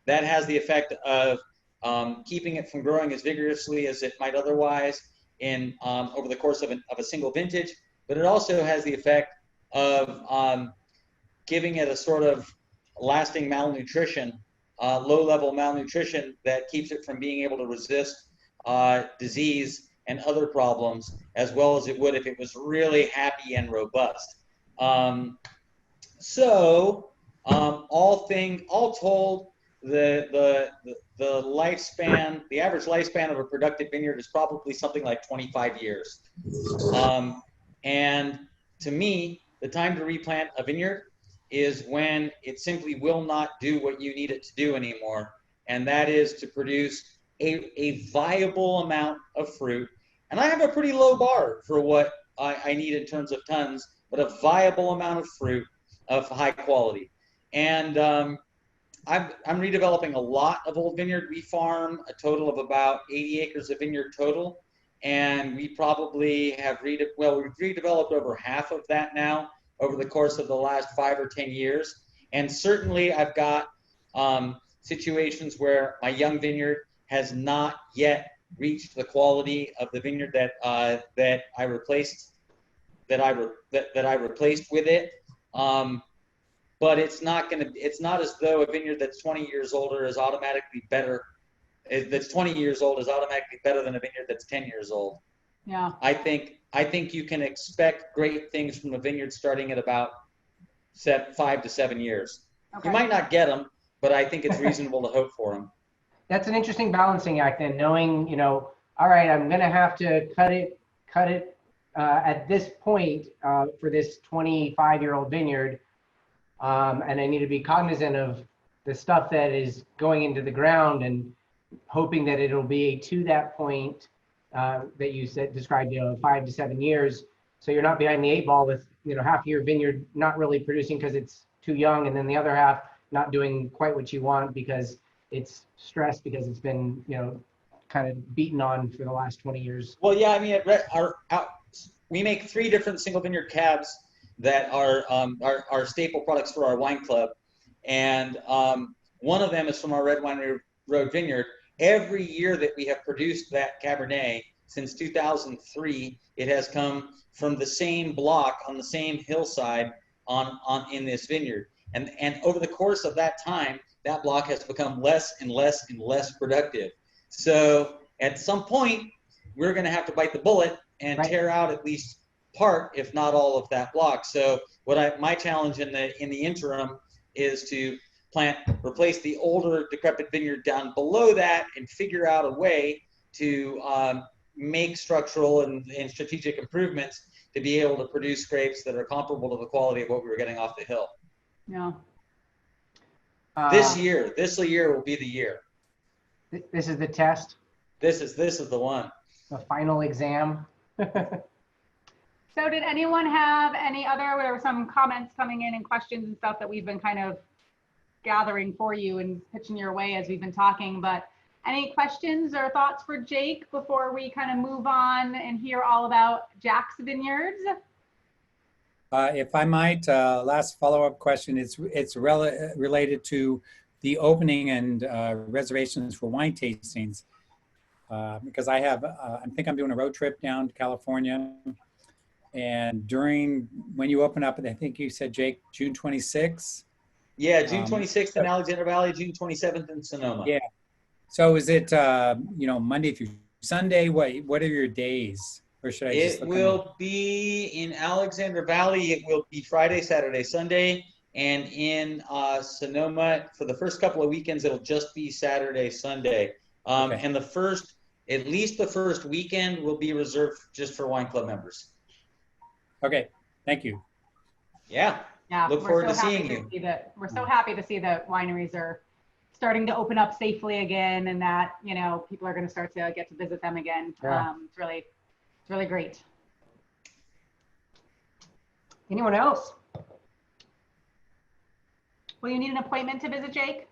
that has the effect of keeping it from growing as vigorously as it might otherwise in over the course of a single vintage. But it also has the effect of giving it a sort of lasting malnutrition, low-level malnutrition that keeps it from being able to resist disease and other problems as well as it would if it was really happy and robust. So all told, the lifespan, the average lifespan of a productive vineyard is probably something like 25 years. And to me, the time to replant a vineyard is when it simply will not do what you need it to do anymore, and that is to produce a viable amount of fruit. And I have a pretty low bar for what I need in terms of tons, but a viable amount of fruit of high quality. And I'm redeveloping a lot of old vineyard. We farm a total of about 80 acres of vineyard total, and we probably have we've redeveloped over half of that now over the course of the last 5 or 10 years. And certainly I've got situations where my young vineyard has not yet reached the quality of the vineyard that I replaced with it. But it's not as though a vineyard that's 20 years older is automatically better. That's 20 years old is automatically better than a vineyard that's 10 years old. Yeah. I think you can expect great things from a vineyard starting at about 5 to 7 years. You might not get them, but I think it's reasonable to hope for them. That's an interesting balancing act, and knowing, you know, all right, I'm going to have to cut it at this point for this 25-year-old vineyard, and I need to be cognizant of the stuff that is going into the ground and hoping that it'll be to that point that you described, you know, 5 to 7 years. So you're not behind the 8 ball with, you know, half of your vineyard not really producing because it's too young, and then the other half not doing quite what you want because it's stressed because it's been, you know, kind of beaten on for the last 20 years. Well, yeah, I mean, we make 3 different single vineyard cabs that are our staple products for our wine club, and one of them is from our Red Winery Road Vineyard. Every year that we have produced that Cabernet since 2003, it has come from the same block on the same hillside in this vineyard. And over the course of that time, that block has become less and less and less productive. So at some point, we're going to have to bite the bullet and tear out at least part, if not all, of that block. So my challenge in the interim is to replace the older decrepit vineyard down below that and figure out a way to make structural and strategic improvements to be able to produce grapes that are comparable to the quality of what we were getting off the hill. Yeah. This year will be the year. This is the test. This is the one. The final exam. So did anyone have any other, there were some comments coming in and questions and stuff that we've been kind of gathering for you and pitching your way as we've been talking, but any questions or thoughts for Jake before we kind of move on and hear all about Jax Vineyards? If I might, last follow-up question, it's related to the opening and reservations for wine tastings, because I think I'm doing a road trip down to California, and when you open up, I think you said, Jake, June 26th? Yeah, June 26th in Alexander Valley, June 27th in Sonoma. Yeah. So is it, you know, Monday through Sunday? What are your days? Or should I just look? It will be in Alexander Valley. It will be Friday, Saturday, Sunday. And in Sonoma, for the first couple of weekends, it'll just be Saturday, Sunday. Okay. And at least the first weekend will be reserved just for wine club members. Okay, thank you. Yeah. Yeah, look forward to seeing you. We're so happy to see that wineries are starting to open up safely again, and that, you know, people are going to start to get to visit them again. Yeah. It's really great. Anyone else? Will you need an appointment to visit Jake?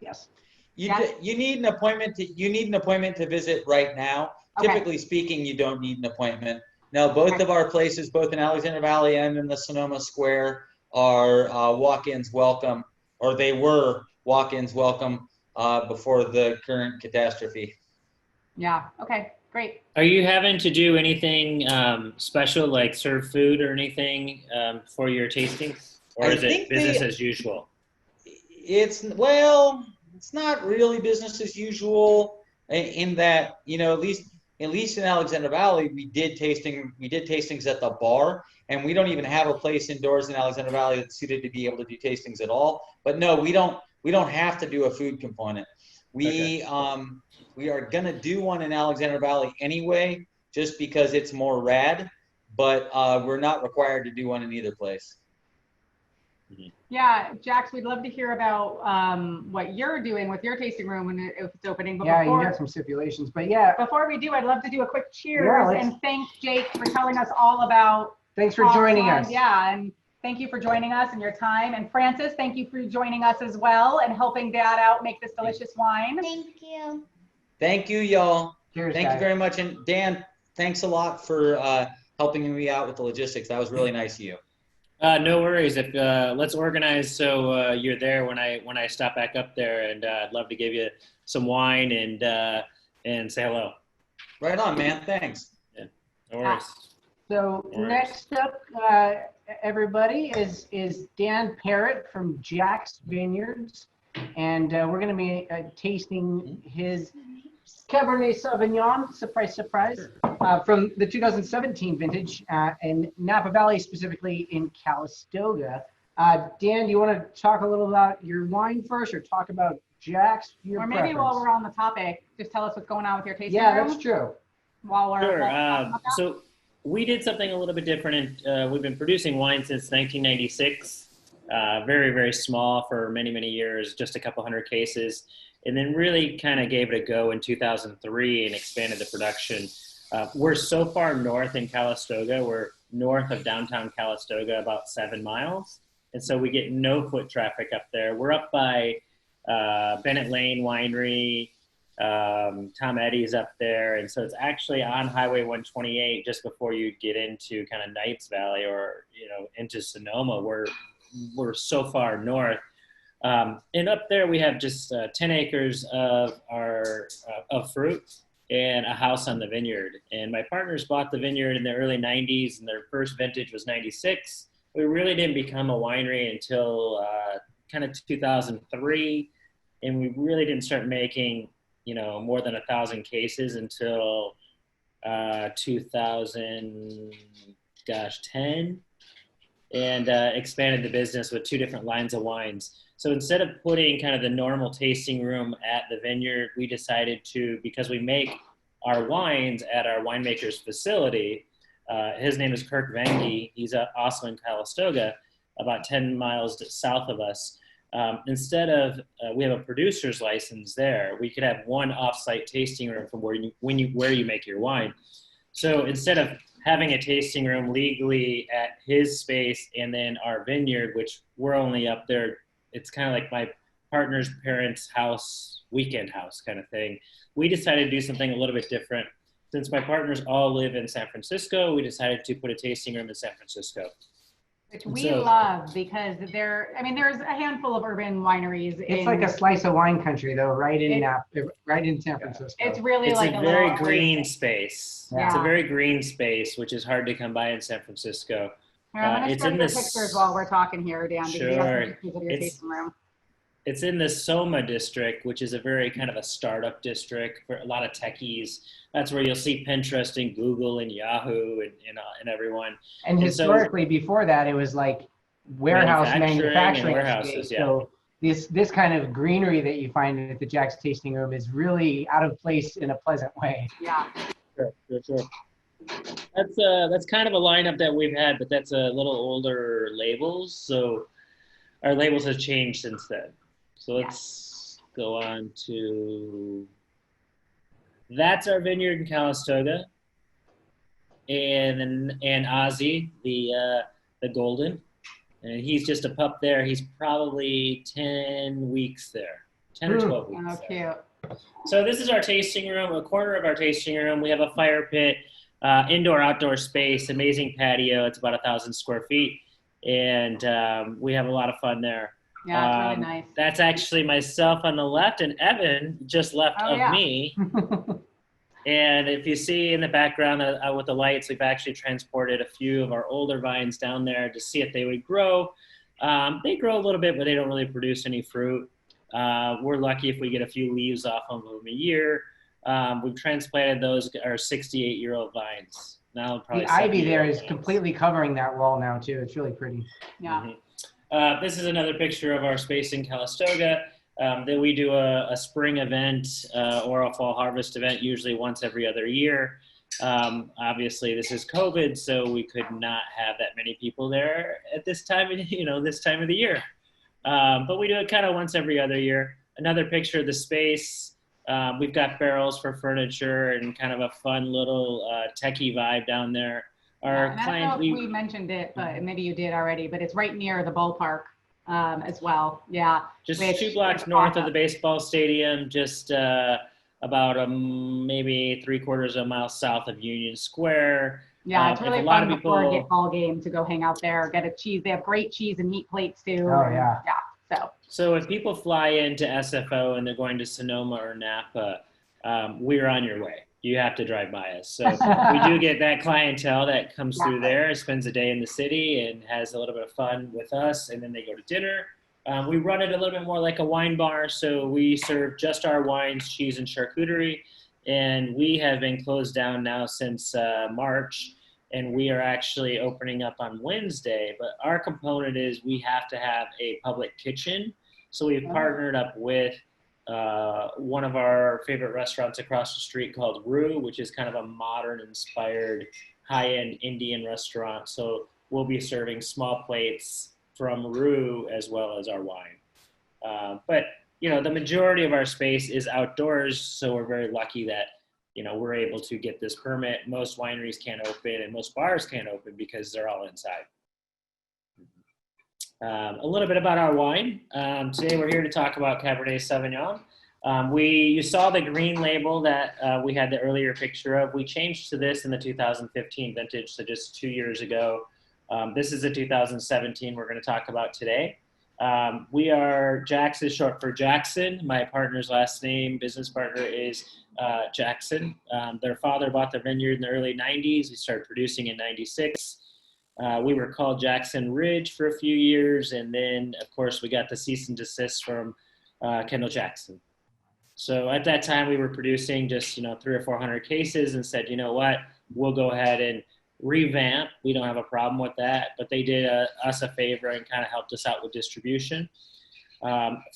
Yes. You need an appointment to visit right now. Okay. Typically speaking, you don't need an appointment. Now, both of our places, both in Alexander Valley and in the Sonoma Square, are walk-ins welcome, or they were walk-ins welcome before the current catastrophe. Yeah. Okay. Great. Are you having to do anything special, like serve food or anything for your tastings, or is it business as usual? It's not really business as usual in that, you know, at least in Alexander Valley, we did tastings at the bar, and we don't even have a place indoors in Alexander Valley that's suited to be able to do tastings at all. But no, we don't have to do a food component. We are gonna do one in Alexander Valley anyway, just because it's more rad, but we're not required to do one in either place. Yeah, Jax, we'd love to hear about what you're doing with your tasting room when if it's opening. But yeah, you got some stipulations, but yeah. Before we do, I'd love to do a quick cheers and thank Jake for telling us all about. Thanks for joining us. Yeah, and thank you for joining us and your time. And Francis, thank you for joining us as well and helping Dad out make this delicious wine. Thank you. Thank you, y'all. Cheers, Thank you very much. And Dan, thanks a lot for helping me out with the logistics. That was really nice of you. No worries. If let's organize so you're there when I stop back up there, and I'd love to give you some wine and say hello. Right on, man. Thanks. Yeah, no worries. So next up, everybody, is Dan Parrott from Jax Vineyards, and we're going to be tasting his Cabernet Sauvignon, surprise, surprise, from the 2017 vintage in Napa Valley, specifically in Calistoga. Dan, do you want to talk a little about your wine first, or talk about Jax? Or maybe while we're on the topic, just tell us what's going on with your tasting room. Yeah, that's true. While we're Sure. talking about that. So we did something a little bit different. We've been producing wine since 1996. Very, very small for many, many years, just a couple hundred cases, and then really kind of gave it a go in 2003 and expanded the production. We're so far north in Calistoga. We're north of downtown Calistoga, about 7 miles. And so we get no foot traffic up there. We're up by Bennett Lane Winery, Tom Eddy's up there. And so it's actually on Highway 128 just before you get into kind of Knights Valley or, into Sonoma. We're so far north. And up there we have just 10 acres of of fruit and a house on the vineyard. And my partners bought the vineyard in the early 90s, and their first vintage was 96. We really didn't become a winery until kind of 2003. And we really didn't start making, more than 1,000 cases until 2010, and expanded the business with 2 different lines of wines. So instead of putting kind of the normal tasting room at the vineyard, we decided to, because we make our wines at our winemaker's facility. His name is Kirk Vengi. He's also in Calistoga, about 10 miles south of us. Instead of, we have a producer's license there, we could have one off-site tasting room from where you make your wine. So instead of having a tasting room legally at his space and then our vineyard, which we're only up there, it's kind of like my partner's parents' house, weekend house kind of thing. We decided to do something a little bit different. Since my partners all live in San Francisco, we decided to put a tasting room in San Francisco. Which we love, because there's a handful of urban wineries. It's like a slice of wine country, though, right in San Francisco. It's really it's like a very green space. Yeah. It's a very green space, which is hard to come by in San Francisco. I'm it's gonna in show you this pictures while we're talking here, Dan. Because you have some pictures of your tasting room. It's in the Soma district, which is a very kind of a startup district for a lot of techies. That's where you'll see Pinterest and Google and Yahoo and everyone. And historically, before that, it was like manufacturing warehouses. space. So this kind of greenery that you find at the Jax tasting room is really out of place in a pleasant way. Yeah. Sure. That's kind of a lineup that we've had, but that's a little older labels. So our labels have changed since then. So let's go on to, that's our vineyard in Calistoga, and Ozzy, the golden, and he's just a pup there. He's probably 10 weeks there, 10 or 12 weeks. Oh, there. cute. So this is our tasting room, a corner of our tasting room. We have a fire pit, indoor-outdoor space, amazing patio. It's about 1,000 square feet, and we have a lot of fun there. Yeah, it's really nice. That's actually myself on the left, and Evan just left me. And if you see in the background with the lights, we've actually transported a few of our older vines down there to see if they would grow. They grow a little bit, but they don't really produce any fruit. We're lucky if we get a few leaves off of them a year. We've transplanted those, our 68-year-old vines. Now probably the ivy there is completely covering that wall now too. It's really pretty. Yeah. Mm-hmm. This is another picture of our space in Calistoga. That we do a spring event or a fall harvest event, usually once every other year. Obviously, this is COVID, so we could not have that many people there at this time of the year. But we do it kind of once every other year. Another picture of the space. We've got barrels for furniture and kind of a fun little techie vibe down there. Our I don't know if we mentioned it, but maybe you did already, but it's right near the ballpark as well. Yeah. Just 2 blocks north of the baseball stadium, just about maybe 3/4 of a mile south of Union Square. Yeah, it's really fun before a ball game to go hang out there, get a cheese. They have great cheese and meat plates too. Oh, yeah. Yeah. So if people fly into SFO and they're going to Sonoma or Napa, we're on your way. You have to drive by us. So we do get that clientele that comes through there, spends a day in the city and has a little bit of fun with us, and then they go to dinner. We run it a little bit more like a wine bar, so we serve just our wines, cheese, and charcuterie, and we have been closed down now since March, and we are actually opening up on Wednesday. But our component is we have to have a public kitchen. So we've partnered up with one of our favorite restaurants across the street called Rue, which is kind of a modern inspired high-end Indian restaurant. So we'll be serving small plates from Rue as well as our wine. But the majority of our space is outdoors, so we're very lucky that we're able to get this permit. Most wineries can't open and most bars can't open because they're all inside. A little bit about our wine. Today we're here to talk about Cabernet Sauvignon. You saw the green label that we had the earlier picture of. We changed to this in the 2015 vintage, so just 2 years ago. This is the 2017 we're going to talk about today. Jax is short for Jackson. My partner's last name, business partner, is Jackson. Their father bought the vineyard in the early 90s. We started producing in 96. We were called Jackson Ridge for a few years, and then, of course, we got the cease and desist from Kendall Jackson. So at that time, we were producing just 300 or 400 cases, and said, you know what, we'll go ahead and revamp. We don't have a problem with that, but they did us a favor and kind of helped us out with distribution.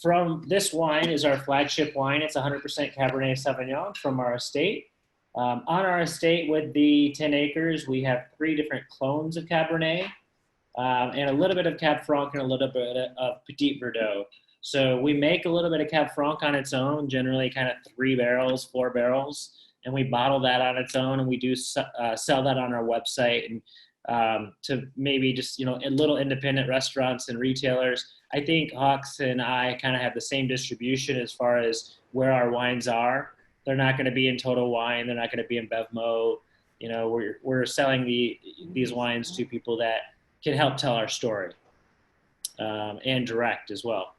From this wine is our flagship wine. It's 100% Cabernet Sauvignon from our estate. On our estate with the 10 acres, we have 3 different clones of Cabernet and a little bit of Cab Franc and a little bit of Petit Verdot. So we make a little bit of Cab Franc on its own, generally kind of 3 barrels, 4 barrels, and we bottle that on its own, and we do sell that on our website and to maybe just, little independent restaurants and retailers. I think Hawks and I kind of have the same distribution as far as where our wines are. They're not going to be in Total Wine. They're not going to be in Bevmo. We're selling these wines to people that can help tell our story and direct as well.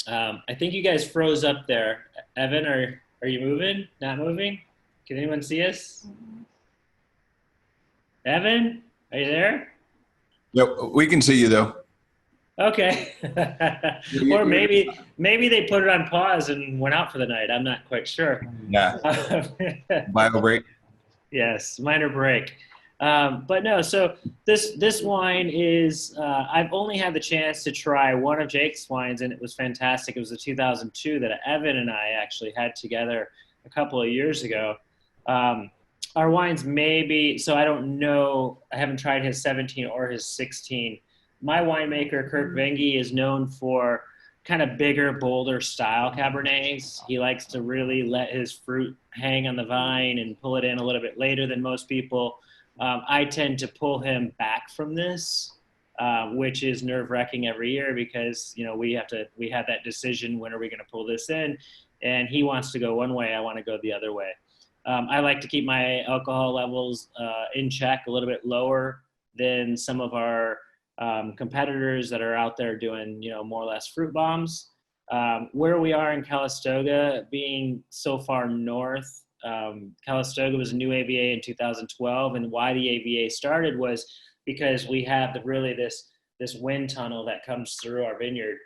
I think you guys froze up there. Evan, are you moving? Not moving? Can anyone see us? Evan, are you there? Yep, we can see you though. Okay. Or maybe they put it on pause and went out for the night. I'm not quite sure. Yeah. Bio break. Yes, minor break. But no, so this wine is, I've only had the chance to try one of Jake's wines, and it was fantastic. It was the 2002 that Evan and I actually had together a couple of years ago. Our wines so I don't know, I haven't tried his 17 or his 16. My winemaker, Kirk Vengi, is known for kind of bigger, bolder style Cabernets. He likes to really let his fruit hang on the vine and pull it in a little bit later than most people. I tend to pull him back from this, which is nerve-wracking every year because, we have that decision, when are we going to pull this in? And he wants to go one way, I want to go the other way. I like to keep my alcohol levels in check, a little bit lower than some of our competitors that are out there doing, more or less fruit bombs. Where we are in Calistoga, being so far north, Calistoga was a new AVA in 2012, and why the AVA started was because we have this wind tunnel that comes through our vineyard.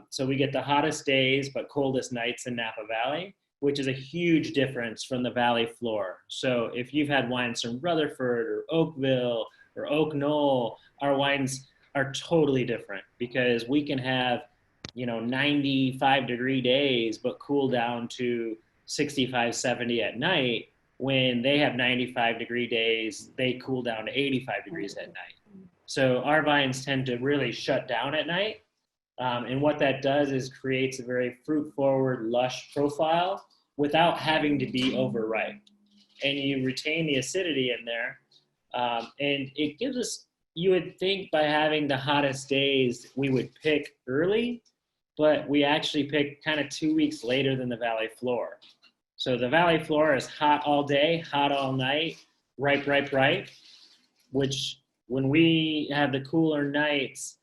So we get the hottest days but coldest nights in Napa Valley, which is a huge difference from the valley floor. So if you've had wines from Rutherford or Oakville or Oak Knoll, our wines are totally different because we can have 95-degree days but cool down to 65, 70 at night. When they have 95-degree days, they cool down to 85 degrees at night. So our vines tend to really shut down at night. And what that does is creates a very fruit-forward, lush profile without having to be overripe. And you retain the acidity in there. And it gives us, you would think by having the hottest days, we would pick early, but we actually pick kind of 2 weeks later than the valley floor. So the valley floor is hot all day, hot all night, ripe, which when we have the cooler nights,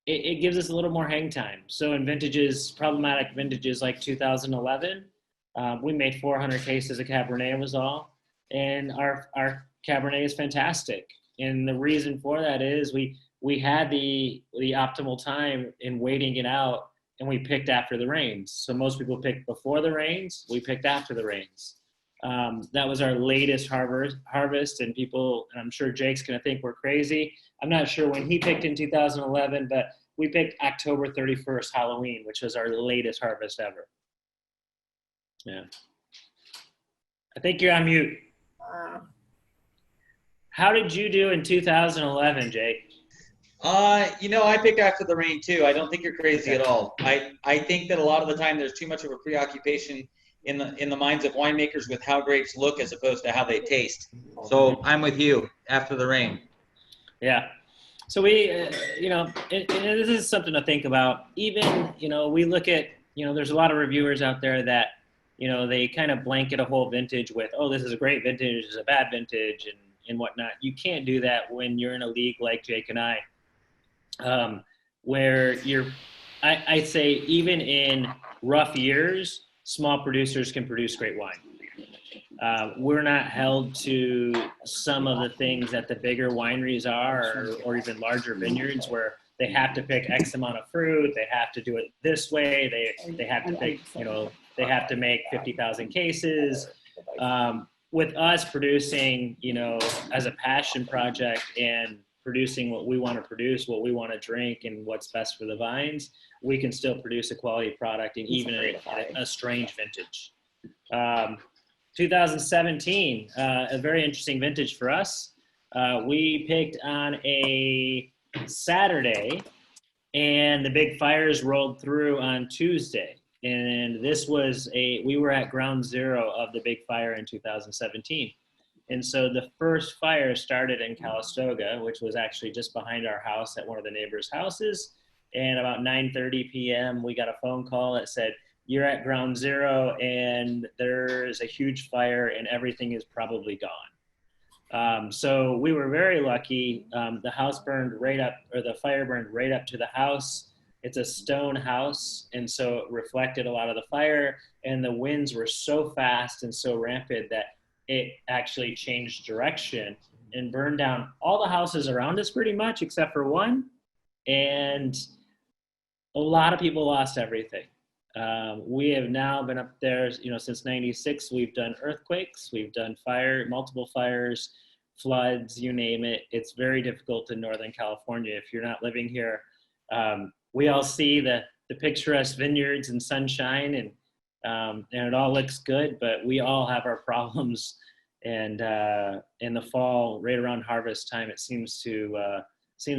it gives us a little more hang time. So in problematic vintages like 2011, we made 400 cases of Cabernet was all, and our Cabernet is fantastic. And the reason for that is we had the optimal time in waiting it out, and we picked after the rains. So most people pick before the rains, we picked after the rains. That was our latest harvest, and people, and I'm sure Jake's going to think we're crazy. I'm not sure when he picked in 2011, but we picked October 31st, Halloween, which was our latest harvest ever. Yeah. I think you're on mute. How did you do in 2011, Jake? I picked After the Rain too. I don't think you're crazy at all. I think that a lot of the time there's too much of a preoccupation in the minds of winemakers with how grapes look as opposed to how they taste. So I'm with you. After the Rain. Yeah. So we, and this is something to think about. Even, we look at, there's a lot of reviewers out there that, they kind of blanket a whole vintage with, oh, this is a great vintage, this is a bad vintage, and whatnot. You can't do that when you're in a league like Jake and I, where I'd say even in rough years, small producers can produce great wine. We're not held to some of the things that the bigger wineries are, or even larger vineyards, where they have to pick X amount of fruit, they have to do it this way, they have to pick, they have to make 50,000 cases. With us producing, as a passion project and producing what we want to produce, what we want to drink, and what's best for the vines, we can still produce a quality product, and even a strange vintage. 2017, a very interesting vintage for us. We picked on a Saturday, and the big fires rolled through on Tuesday. And this was we were at ground zero of the big fire in 2017. And so the first fire started in Calistoga, which was actually just behind our house at one of the neighbors' houses. And about 9:30 p.m., we got a phone call that said, you're at ground zero and there's a huge fire and everything is probably gone. So we were very lucky. The house burned right up, or the fire burned right up to the house. It's a stone house, and so it reflected a lot of the fire, and the winds were so fast and so rampant that it actually changed direction and burned down all the houses around us pretty much, except for one. And a lot of people lost everything. We have now been up there, since 96. We've done earthquakes, we've done multiple fires, floods, you name it. It's very difficult in Northern California if you're not living here. We all see the picturesque vineyards and sunshine, and it all looks good, but we all have our problems. And in the fall, right around harvest time, it seems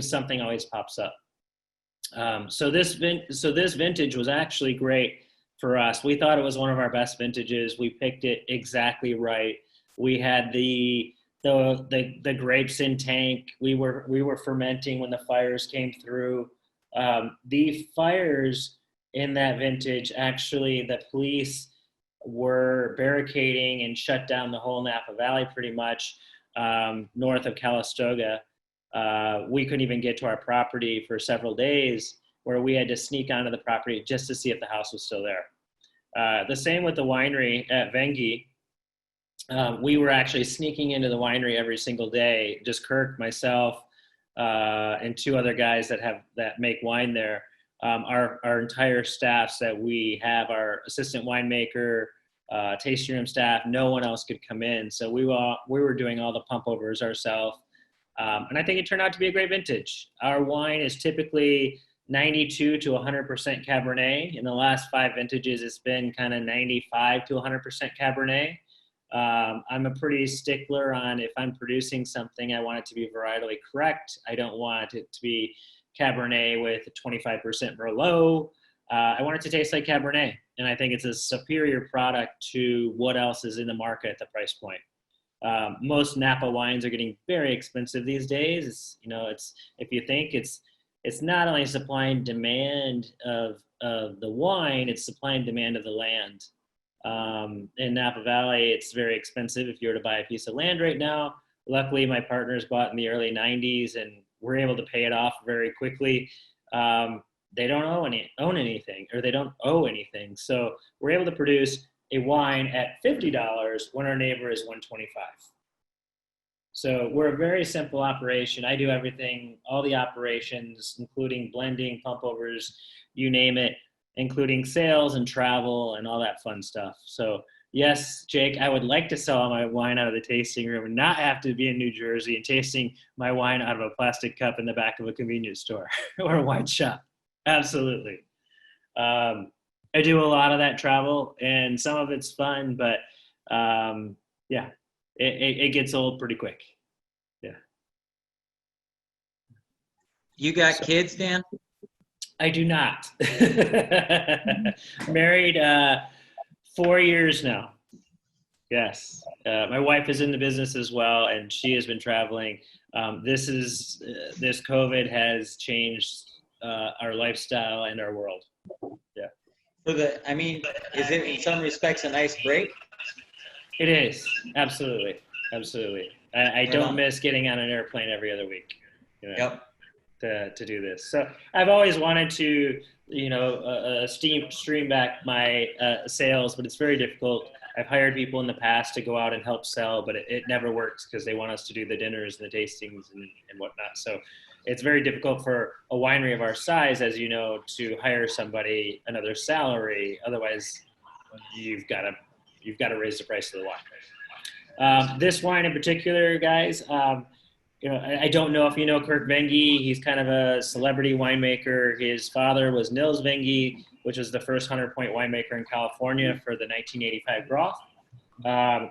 something always pops up. So this vintage was actually great for us. We thought it was one of our best vintages. We picked it exactly right. We had the grapes in tank. We were fermenting when the fires came through. The fires in that vintage, actually, the police were barricading and shut down the whole Napa Valley pretty much, north of Calistoga. We couldn't even get to our property for several days, where we had to sneak onto the property just to see if the house was still there. The same with the winery at Vengi. We were actually sneaking into the winery every single day, just Kirk, myself, and two other guys that make wine there. Our entire staffs that we have, our assistant winemaker, tasting room staff, no one else could come in. So we were doing all the pump overs ourselves. And I think it turned out to be a great vintage. Our wine is typically 92 to 100% Cabernet. In the last 5 vintages, it's been kind of 95 to 100% Cabernet. I'm a pretty stickler on, if I'm producing something, I want it to be varietally correct. I don't want it to be Cabernet with 25% Merlot. I want it to taste like Cabernet. And I think it's a superior product to what else is in the market at the price point. Most Napa wines are getting very expensive these days. If you think it's not only supply and demand of the wine, it's supply and demand of the land. In Napa Valley, it's very expensive if you were to buy a piece of land right now. Luckily, my partners bought in the early 90s and were able to pay it off very quickly. They don't own anything, or they don't owe anything. So we're able to produce a wine at $50 when our neighbor is $125. So we're a very simple operation. I do everything, all the operations, including blending, pump overs, you name it, including sales and travel and all that fun stuff. So yes, Jake, I would like to sell all my wine out of the tasting room and not have to be in New Jersey and tasting my wine out of a plastic cup in the back of a convenience store or a wine shop. Absolutely. I do a lot of that travel, and some of it's fun, but yeah, it gets old pretty quick. Yeah. You got kids, Dan? I do not. Married 4 years now. Yes. My wife is in the business as well, and she has been traveling. This COVID has changed our lifestyle and our world. Yeah. Is it in some respects a nice break? It is. Absolutely. Absolutely. I don't miss getting on an airplane every other week. You know, Yep. to do this. So I've always wanted to, stream back my sales, but it's very difficult. I've hired people in the past to go out and help sell, but it never works because they want us to do the dinners and the tastings and whatnot. So it's very difficult for a winery of our size, as you know, to hire somebody another salary. Otherwise, you've got to raise the price of the wine. This wine in particular, guys, I don't know if you know Kirk Vengi. He's kind of a celebrity winemaker. His father was Nils Vengi, which was the first 100-point winemaker in California for the 1985 Groth.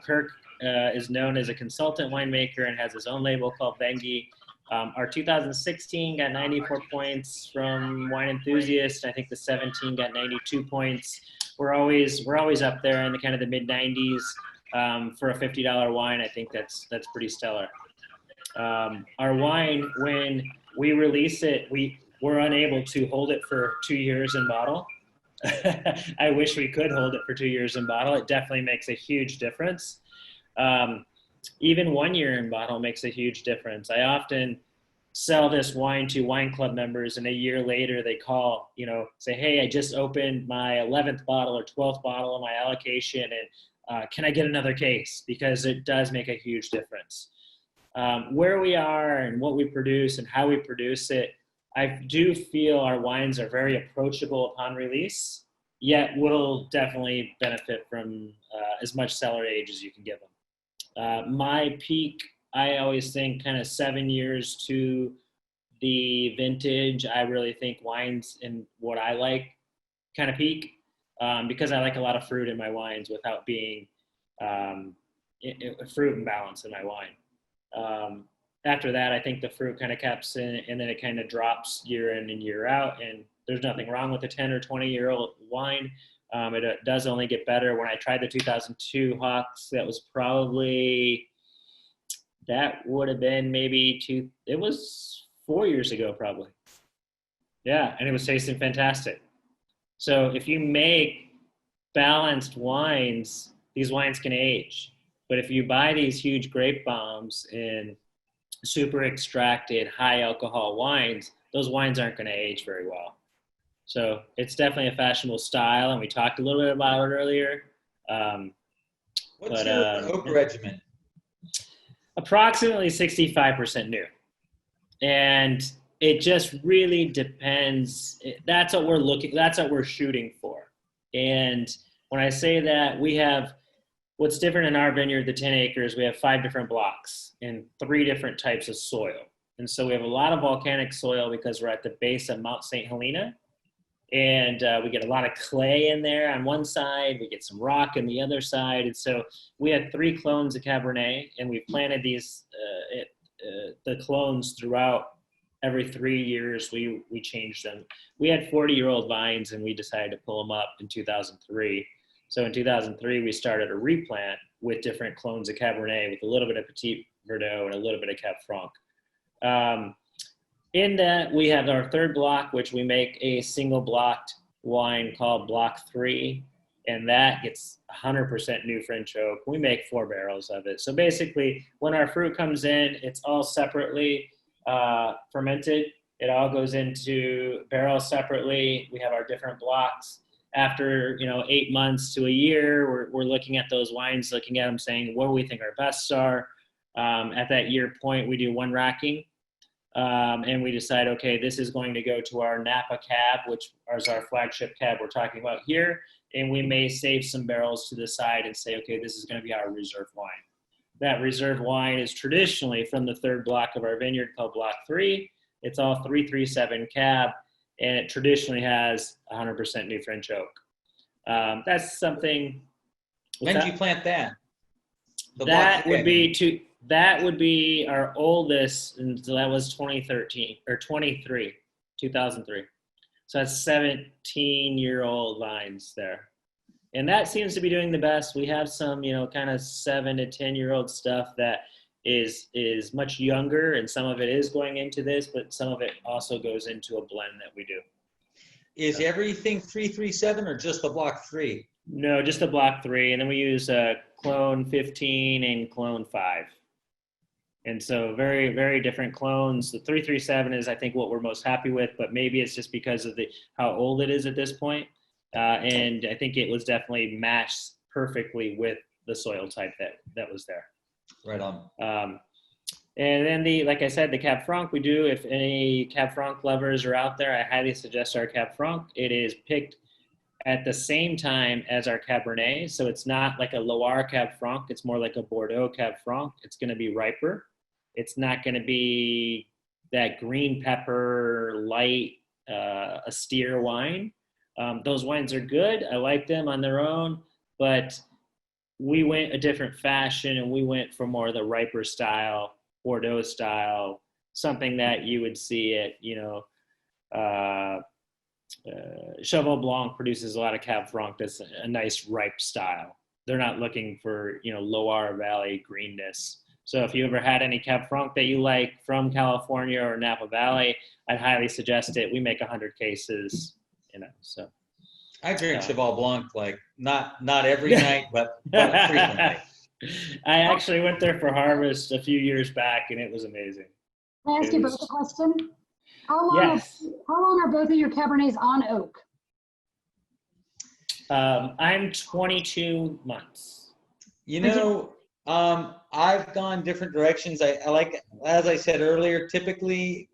Kirk is known as a consultant winemaker and has his own label called Vengi. Our 2016 got 94 points from Wine Enthusiast. I think the 17 got 92 points. We're always up there in the kind of the mid 90s for a $50 wine. I think that's pretty stellar. Our wine, when we release it, we're unable to hold it for 2 years in bottle. I wish we could hold it for 2 years in bottle. It definitely makes a huge difference. Even 1 year in bottle makes a huge difference. I often sell this wine to wine club members, and a year later they call, say, hey, I just opened my 11th bottle or 12th bottle of my allocation, and can I get another case? Because it does make a huge difference. Where we are and what we produce and how we produce it, I do feel our wines are very approachable upon release, yet will definitely benefit from as much cellar age as you can give them. My peak, I always think kind of 7 years to the vintage. I really think wines in what I like kind of peak because I like a lot of fruit in my wines without being fruit and balance in my wine. After that, I think the fruit kind of caps in and then it kind of drops year in and year out. And there's nothing wrong with a 10 or 20-year-old wine. It does only get better. When I tried the 2002 Hawks, that would have been it was 4 years ago probably. Yeah, and it was tasting fantastic. So if you make balanced wines, these wines can age. But if you buy these huge grape bombs in super extracted, high alcohol wines, those wines aren't going to age very well. So it's definitely a fashionable style, and we talked a little bit about it earlier. What's your oak regimen? Approximately 65% new. And it just really depends. That's what we're shooting for. And when I say that, what's different in our vineyard, the 10 acres, we have 5 different blocks and 3 different types of soil. And so we have a lot of volcanic soil because we're at the base of Mount St. Helena. And we get a lot of clay in there on one side, we get some rock on the other side. And so we had 3 clones of Cabernet, and we planted these, the clones throughout. Every 3 years, we changed them. We had 40-year-old vines, and we decided to pull them up in 2003. So in 2003, we started a replant with different clones of Cabernet with a little bit of Petit Verdot and a little bit of Cab Franc. In that, we have our 3rd block, which we make a single blocked wine called Block 3, and that gets 100% new French oak. We make 4 barrels of it. So basically, when our fruit comes in, it's all separately fermented. It all goes into barrels separately. We have our different blocks. After 8 months to a year, we're looking at those wines, looking at them, saying what do we think our bests are. At that year point, we do 1 racking, and we decide, okay, this is going to go to our Napa cab, which is our flagship cab we're talking about here. and we may save some barrels to the side and say, okay, this is going to be our reserve wine. That reserve wine is traditionally from the third block of our vineyard called Block 3. It's all 337 Cab, and it traditionally has 100% New French oak. That's something. When did you plant that? That would be our oldest, and so that was 2013 or 2003. So that's 17-year-old vines there. And that seems to be doing the best. We have some, kind of 7 to 10-year-old stuff that is much younger, and some of it is going into this, but some of it also goes into a blend that we do. Is everything 337 or just the Block 3? No, just the Block 3, and then we use Clone 15 and Clone 5. And so very, very different clones. The 337 is, I think, what we're most happy with, but maybe it's just because of how old it is at this point. And I think it was definitely matched perfectly with the soil type that was there. Right on. And then like I said, the Cab Franc we do. If any Cab Franc lovers are out there, I highly suggest our Cab Franc. It is picked at the same time as our Cabernet. So it's not like a Loire Cab Franc. It's more like a Bordeaux Cab Franc. It's going to be riper. It's not going to be that green pepper, light, austere wine. Those wines are good. I like them on their own, but we went a different fashion, and we went for more of the riper style, Bordeaux style, something that you would see at, Cheval Blanc produces a lot of Cab Franc that's a nice ripe style. They're not looking for, Loire Valley greenness. So if you ever had any Cab Franc that you like from California or Napa Valley, I'd highly suggest it. We make 100 cases, so. I drink Cheval Blanc, like not every night, but frequently. I actually went there for harvest a few years back, and it was amazing. Can I ask you both a question? How long are both of your Cabernets on oak? I'm 22 months. I've gone different directions. I like, as I said earlier, typically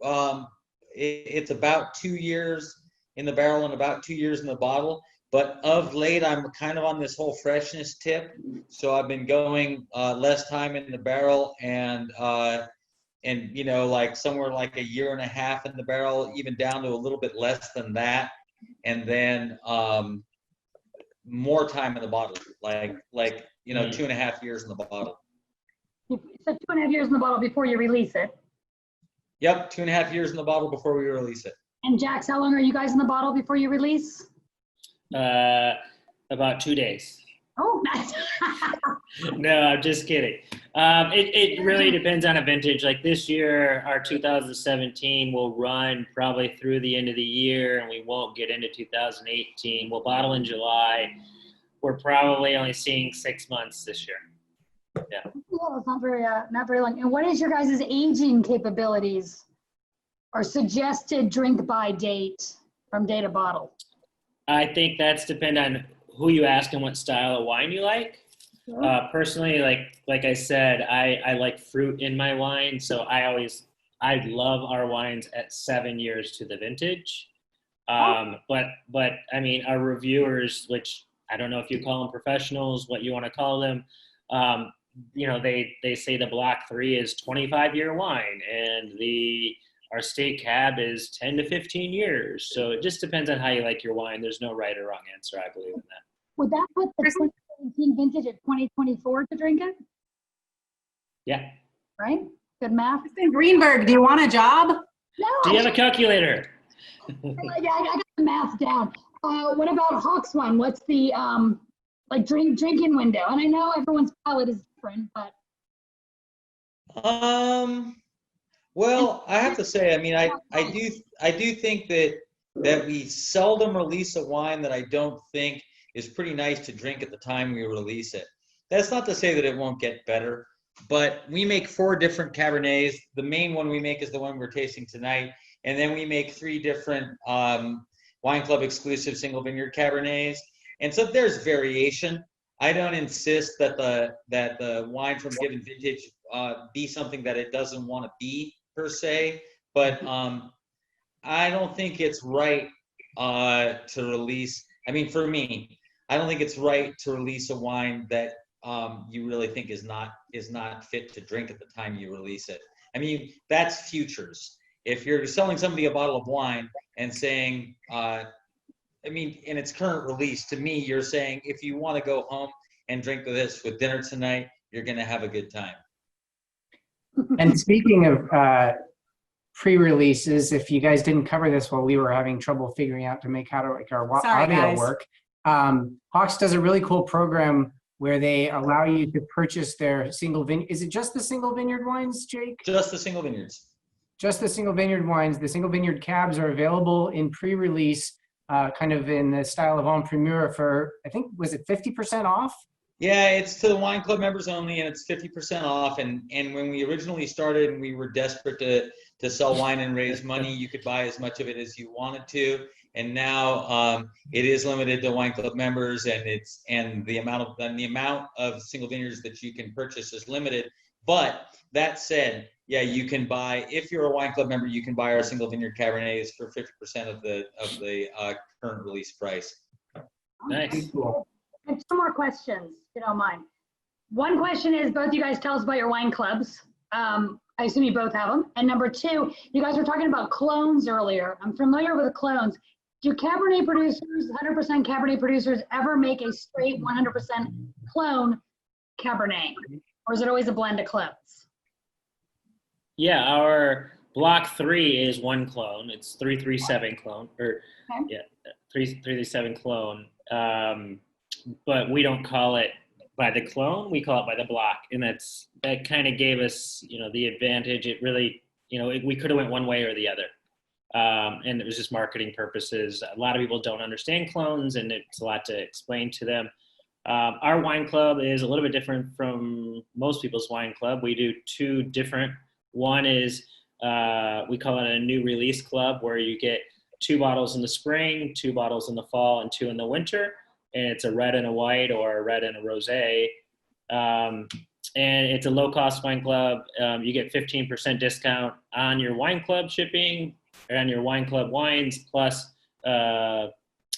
it's about 2 years in the barrel and about 2 years in the bottle. But of late, I'm kind of on this whole freshness tip. So I've been going less time in the barrel and like somewhere like a year and a half in the barrel, even down to a little bit less than that. And then more time in the bottle, like 2.5 years in the bottle. So 2.5 years in the bottle before you release it. Yep, 2.5 years in the bottle before we release it. And Jax, how long are you guys in the bottle before you release? About 2 days. Oh, nice. No, I'm just kidding. It really depends on a vintage. Like this year, our 2017 will run probably through the end of the year, and we won't get into 2018. We'll bottle in July. We're probably only seeing 6 months this year. Yeah. Well, it's not very long. And what is your guys' aging capabilities or suggested drink by date from date of bottle? I think that's depend on who you ask and what style of wine you like. Sure. Personally, like I said, I like fruit in my wine, so I love our wines at 7 years to the vintage. But I mean, our reviewers, which I don't know if you call them professionals, what you want to call them, they say the Block 3 is 25-year wine, and our state cab is 10 to 15 years. So it just depends on how you like your wine. There's no right or wrong answer, I believe in that. Would that put the 2017 vintage at 2024 to drink it? Yeah. Right? Good math. Mr. Greenberg, do you want a job? No. Do you have a calculator? Yeah, I got the math down. What about Hawks wine? What's the drinking window? And I know everyone's palate is different, but. Well, I have to say, I mean, I do think that we seldom release a wine that I don't think is pretty nice to drink at the time we release it. That's not to say that it won't get better, but we make 4 different Cabernets. The main one we make is the one we're tasting tonight, and then we make 3 different Wine Club exclusive single vineyard Cabernets. And so there's variation. I don't insist that the wine from a given vintage be something that it doesn't want to be per se, but I don't think it's right to release. I mean, for me, I don't think it's right to release a wine that you really think is not fit to drink at the time you release it. I mean, that's futures. If you're selling somebody a bottle of wine and saying, I mean, in its current release, to me, you're saying if you want to go home and drink this with dinner tonight, you're going to have a good time. And speaking of pre-releases, if you guys didn't cover this while we were having trouble figuring out to make how to make our Sorry, audio guys. work, Hawks does a really cool program where they allow you to purchase their single vineyard. Is it just the single vineyard wines, Jake? Just the single vineyards. Just the single vineyard wines. The single vineyard cabs are available in pre-release, kind of in the style of en primeur for, I think, was it 50% off? Yeah, it's to the wine club members only, and it's 50% off. And when we originally started and we were desperate to sell wine and raise money, you could buy as much of it as you wanted to. And now it is limited to wine club members, and the amount of single vineyards that you can purchase is limited. But that said, yeah, you can buy, if you're a wine club member, you can buy our single vineyard Cabernets for 50% of the current release price. Nice. Cool. And two more questions, if you don't mind. One question is, both you guys tell us about your wine clubs. I assume you both have them. And number two, you guys were talking about clones earlier. I'm familiar with the clones. Do Cabernet producers, 100% Cabernet producers, ever make a straight 100% clone Cabernet? Or is it always a blend of clones? Yeah, our block 3 is one clone. It's 337 clone, or Okay. yeah, 337 clone. But we don't call it by the clone, we call it by the block. And that kind of gave us, the advantage. It really, we could have went one way or the other. And it was just marketing purposes. A lot of people don't understand clones, and it's a lot to explain to them. Our wine club is a little bit different from most people's wine club. We do two different. One is, we call it a new release club, where you get 2 bottles in the spring, 2 bottles in the fall, and 2 in the winter. And it's a red and a white, or a red and a rosé. And it's a low-cost wine club. You get 15% discount on your wine club shipping, or on your wine club wines, plus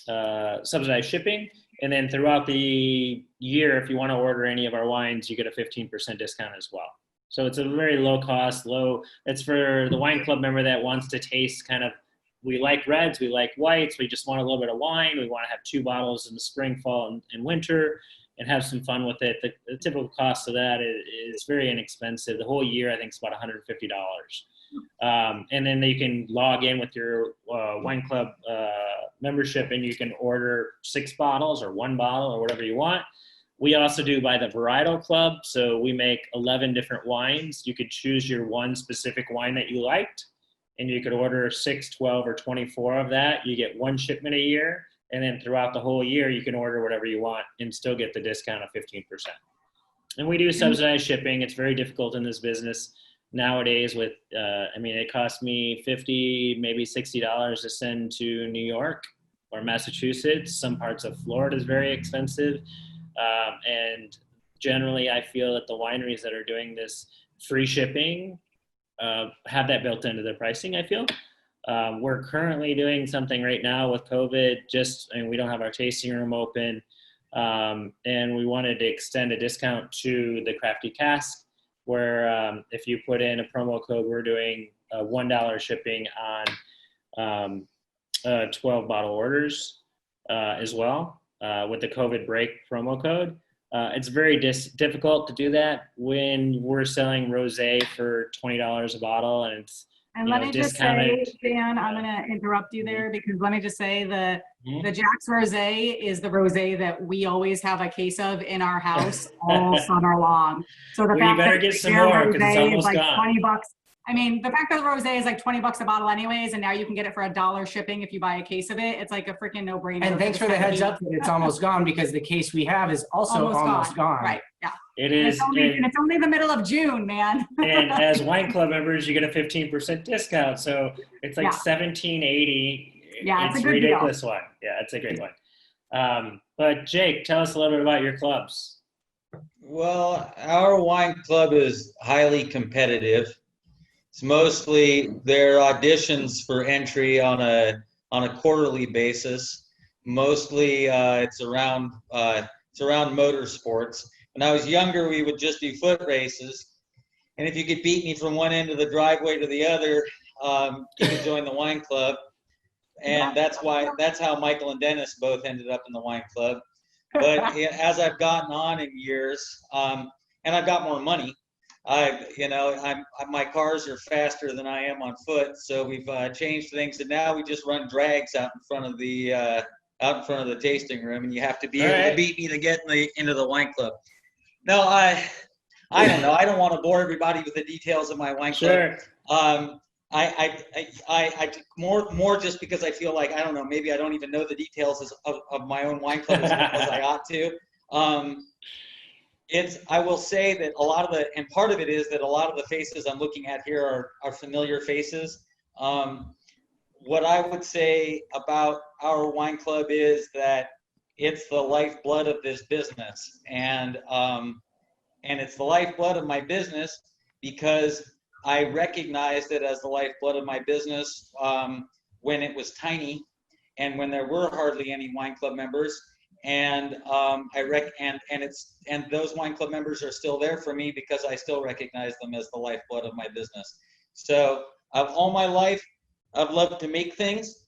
subsidized shipping. And then throughout the year, if you want to order any of our wines, you get a 15% discount as well. So it's a very low cost, it's for the wine club member that wants to taste kind of, we like reds, we like whites, we just want a little bit of wine. We want to have 2 bottles in the spring, fall, and winter, and have some fun with it. The typical cost of that is very inexpensive. The whole year, I think, it's about $150. And then you can log in with your wine club membership, and you can order 6 bottles or 1 bottle or whatever you want. We also do by the varietal club. So we make 11 different wines. You could choose your one specific wine that you liked, and you could order 6, 12, or 24 of that. You get 1 shipment a year. And then throughout the whole year, you can order whatever you want and still get the discount of 15%. And we do subsidized shipping. It's very difficult in this business nowadays with, it costs me $50, maybe $60 to send to New York or Massachusetts. Some parts of Florida is very expensive. And generally, I feel that the wineries that are doing this free shipping have that built into their pricing, I feel. We're currently doing something right now with COVID, we don't have our tasting room open. And we wanted to extend a discount to the Crafty Cask, where if you put in a promo code, we're doing $1 shipping on 12 bottle orders as well with the COVID break promo code. It's very difficult to do that when we're selling rosé for $20 a bottle, and it's let me just say, Dan, I'm going to interrupt you there, because let me just say the Jax Rosé is the rosé that we always have a case of in our house all summer long. So the fact you better that get some more, because it's almost like gone. $20. I mean, the fact that the rosé is like $20 a bottle anyways, and now you can get it for $1 shipping if you buy a case of it. It's like a freaking no-brainer. And thanks for the heads up that it's almost gone, because the case we have is also almost gone. Right, yeah. It is. And it's only the middle of June, man. And as wine club members, you get a 15% discount. So it's like $17.80. Yeah, it's a good ridiculous one. Yeah, it's a great one. But Jake, tell us a little bit about your clubs. Well, our wine club is highly competitive. It's mostly their auditions for entry on a quarterly basis. Mostly it's around motorsports. When I was younger, we would just do foot races. And if you could beat me from one end of the driveway to the other, you could join the wine club. And that's how Michael and Dennis both ended up in the wine club. But as I've gotten on in years, and I've got more money, my cars are faster than I am on foot. So we've changed things, and now we just run drags out in front of the tasting room, and you have to be able to beat me to get into the wine club. No, I don't know. I don't want to bore everybody with the details of my wine club. Sure. I more just because I feel like, I don't know, maybe I don't even know the details of my own wine club as well as I ought to. I will say that and part of it is that a lot of the faces I'm looking at here are familiar faces. What I would say about our wine club is that it's the lifeblood of this business, and it's the lifeblood of my business because I recognized it as the lifeblood of my business when it was tiny and when there were hardly any wine club members. And those wine club members are still there for me because I still recognize them as the lifeblood of my business. So all my life, I've loved to make things,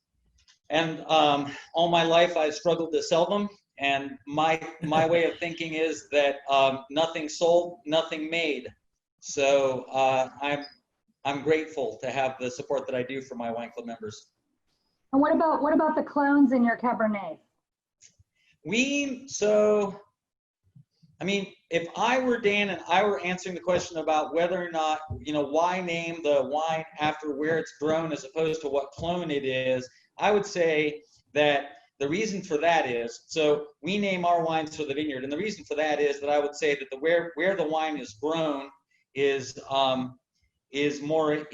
and all my life I've struggled to sell them. And my way of thinking is that nothing sold, nothing made. So I'm grateful to have the support that I do for my wine club members. And what about the clones in your Cabernet? If I were Dan and I were answering the question about whether or not, why name the wine after where it's grown as opposed to what clone it is, I would say that the reason for that is, so we name our wines for the vineyard, and the reason for that is that I would say that where the wine is grown is more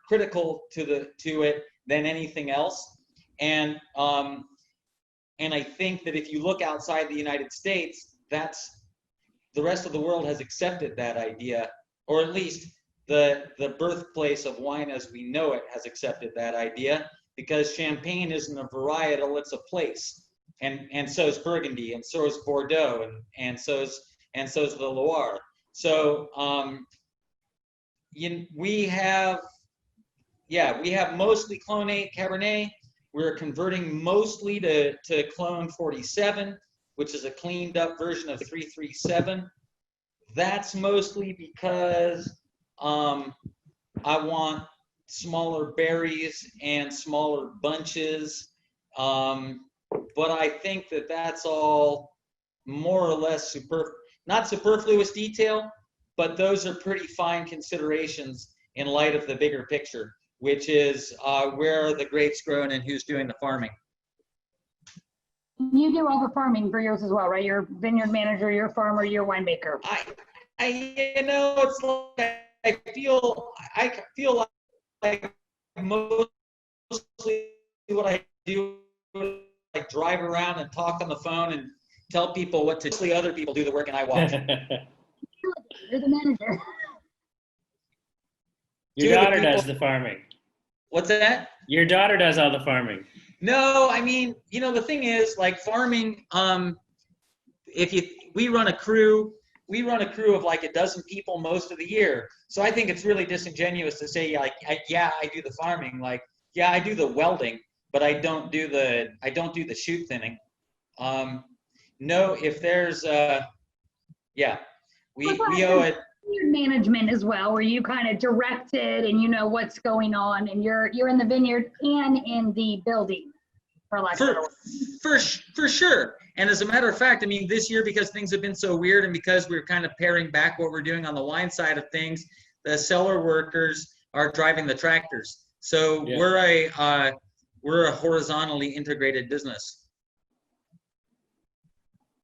critical to it than anything else. And I think that if you look outside the United States, the rest of the world has accepted that idea, or at least the birthplace of wine as we know it has accepted that idea, because Champagne isn't a varietal, it's a place. And so is Burgundy, and so is Bordeaux, and so is the Loire. So we have mostly Clone 8 Cabernet. We're converting mostly to Clone 47, which is a cleaned up version of 337. That's mostly because I want smaller berries and smaller bunches. But I think that that's all more or less not superfluous detail, but those are pretty fine considerations in light of the bigger picture, which is where are the grapes grown and who's doing the farming. You do all the farming for yours as well, right? You're vineyard manager, you're farmer, you're winemaker. It's like I feel like mostly what I do is like drive around and talk on the phone and tell people what to do. Other people do the work and I watch. You're the manager. Your daughter does the farming. What's that? Your daughter does all the farming. No, the thing is, like farming, we run a crew of like a dozen people most of the year. So I think it's really disingenuous to say like, I do the farming. Like, yeah, I do the welding, but I don't do the shoot thinning. No, if there's, we owe it. Management as well, where you kind of direct it and you know what's going on, and you're in the vineyard and in the building, for sure. And as a matter of fact, this year, because things have been so weird and because we're kind of paring back what we're doing on the wine side of things, the cellar workers are driving the tractors. So yeah. We're a horizontally integrated business.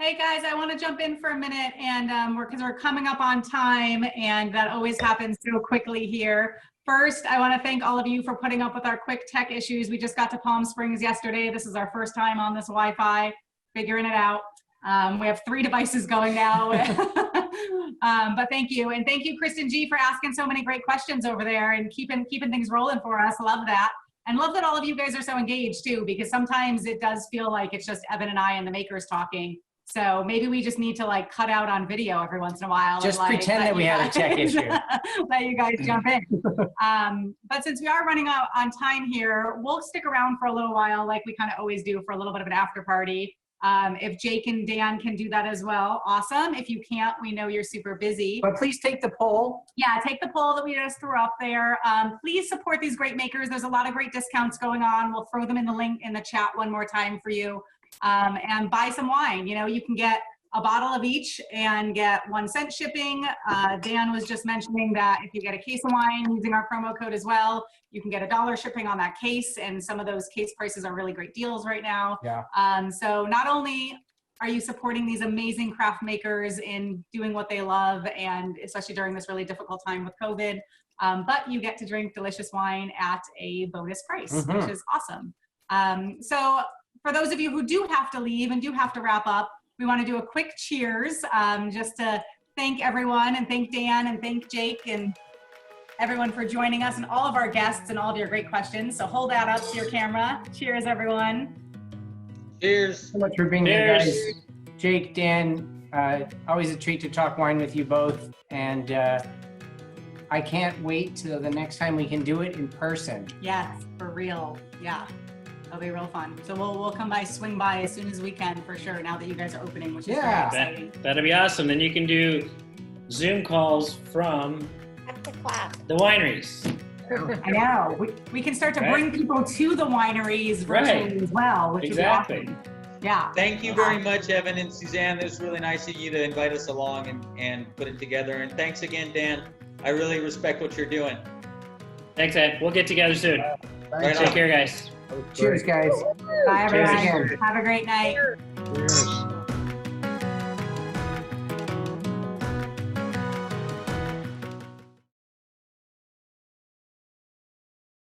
Hey guys, I want to jump in for a minute, and because we're coming up on time, and that always happens so quickly here. First, I want to thank all of you for putting up with our quick tech issues. We just got to Palm Springs yesterday. This is our first time on this Wi-Fi, figuring it out. We have 3 devices going now. But thank you, and thank you, Kristen G, for asking so many great questions over there and keeping things rolling for us. Love that. And love that all of you guys are so engaged too, because sometimes it does feel like it's just Evan and I and the makers talking. So maybe we just need to like cut out on video every once in a while. Just and, like, pretend that we had a tech issue. Let you guys jump in. But since we are running out on time here, we'll stick around for a little while, like we kind of always do, for a little bit of an after party. If Jake and Dan can do that as well, awesome. If you can't, we know you're super busy. But please take the poll. Yeah, take the poll that we just threw up there. Please support these great makers. There's a lot of great discounts going on. We'll throw them in the link in the chat one more time for you. And buy some wine. You know, you can get a bottle of each and get 1 cent shipping. Dan was just mentioning that if you get a case of wine using our promo code as well, you can get $1 shipping on that case. And some of those case prices are really great deals right now. Yeah. So not only are you supporting these amazing craft makers in doing what they love, and especially during this really difficult time with COVID, but you get to drink delicious wine at a bonus price, which is awesome. So for those of you who do have to leave and do have to wrap up, we want to do a quick cheers just to thank everyone and thank Dan and thank Jake and everyone for joining us and all of our guests and all of your great questions. So hold that up to your camera. Cheers, everyone. Cheers. So much for being here, guys. Jake, Dan, always a treat to talk wine with you both. And I can't wait till the next time we can do it in person. Yes, for real. Yeah. It'll be real fun. So we'll come by, swing by as soon as we can for sure. Now that you guys are opening, which is very exciting. That'll be awesome. Then you can do Zoom calls from the wineries. I know. We can start to bring people to the wineries virtually as well, which would be awesome. Yeah. Thank you very much, Evan and Suzanne. It was really nice of you to invite us along and put it together. And thanks again, Dan. I really respect what you're doing. Thanks, Ed. We'll get together soon. Right Take on. care, guys. Cheers, guys. Bye, everyone. Cheers again. Have a great night. Cheers.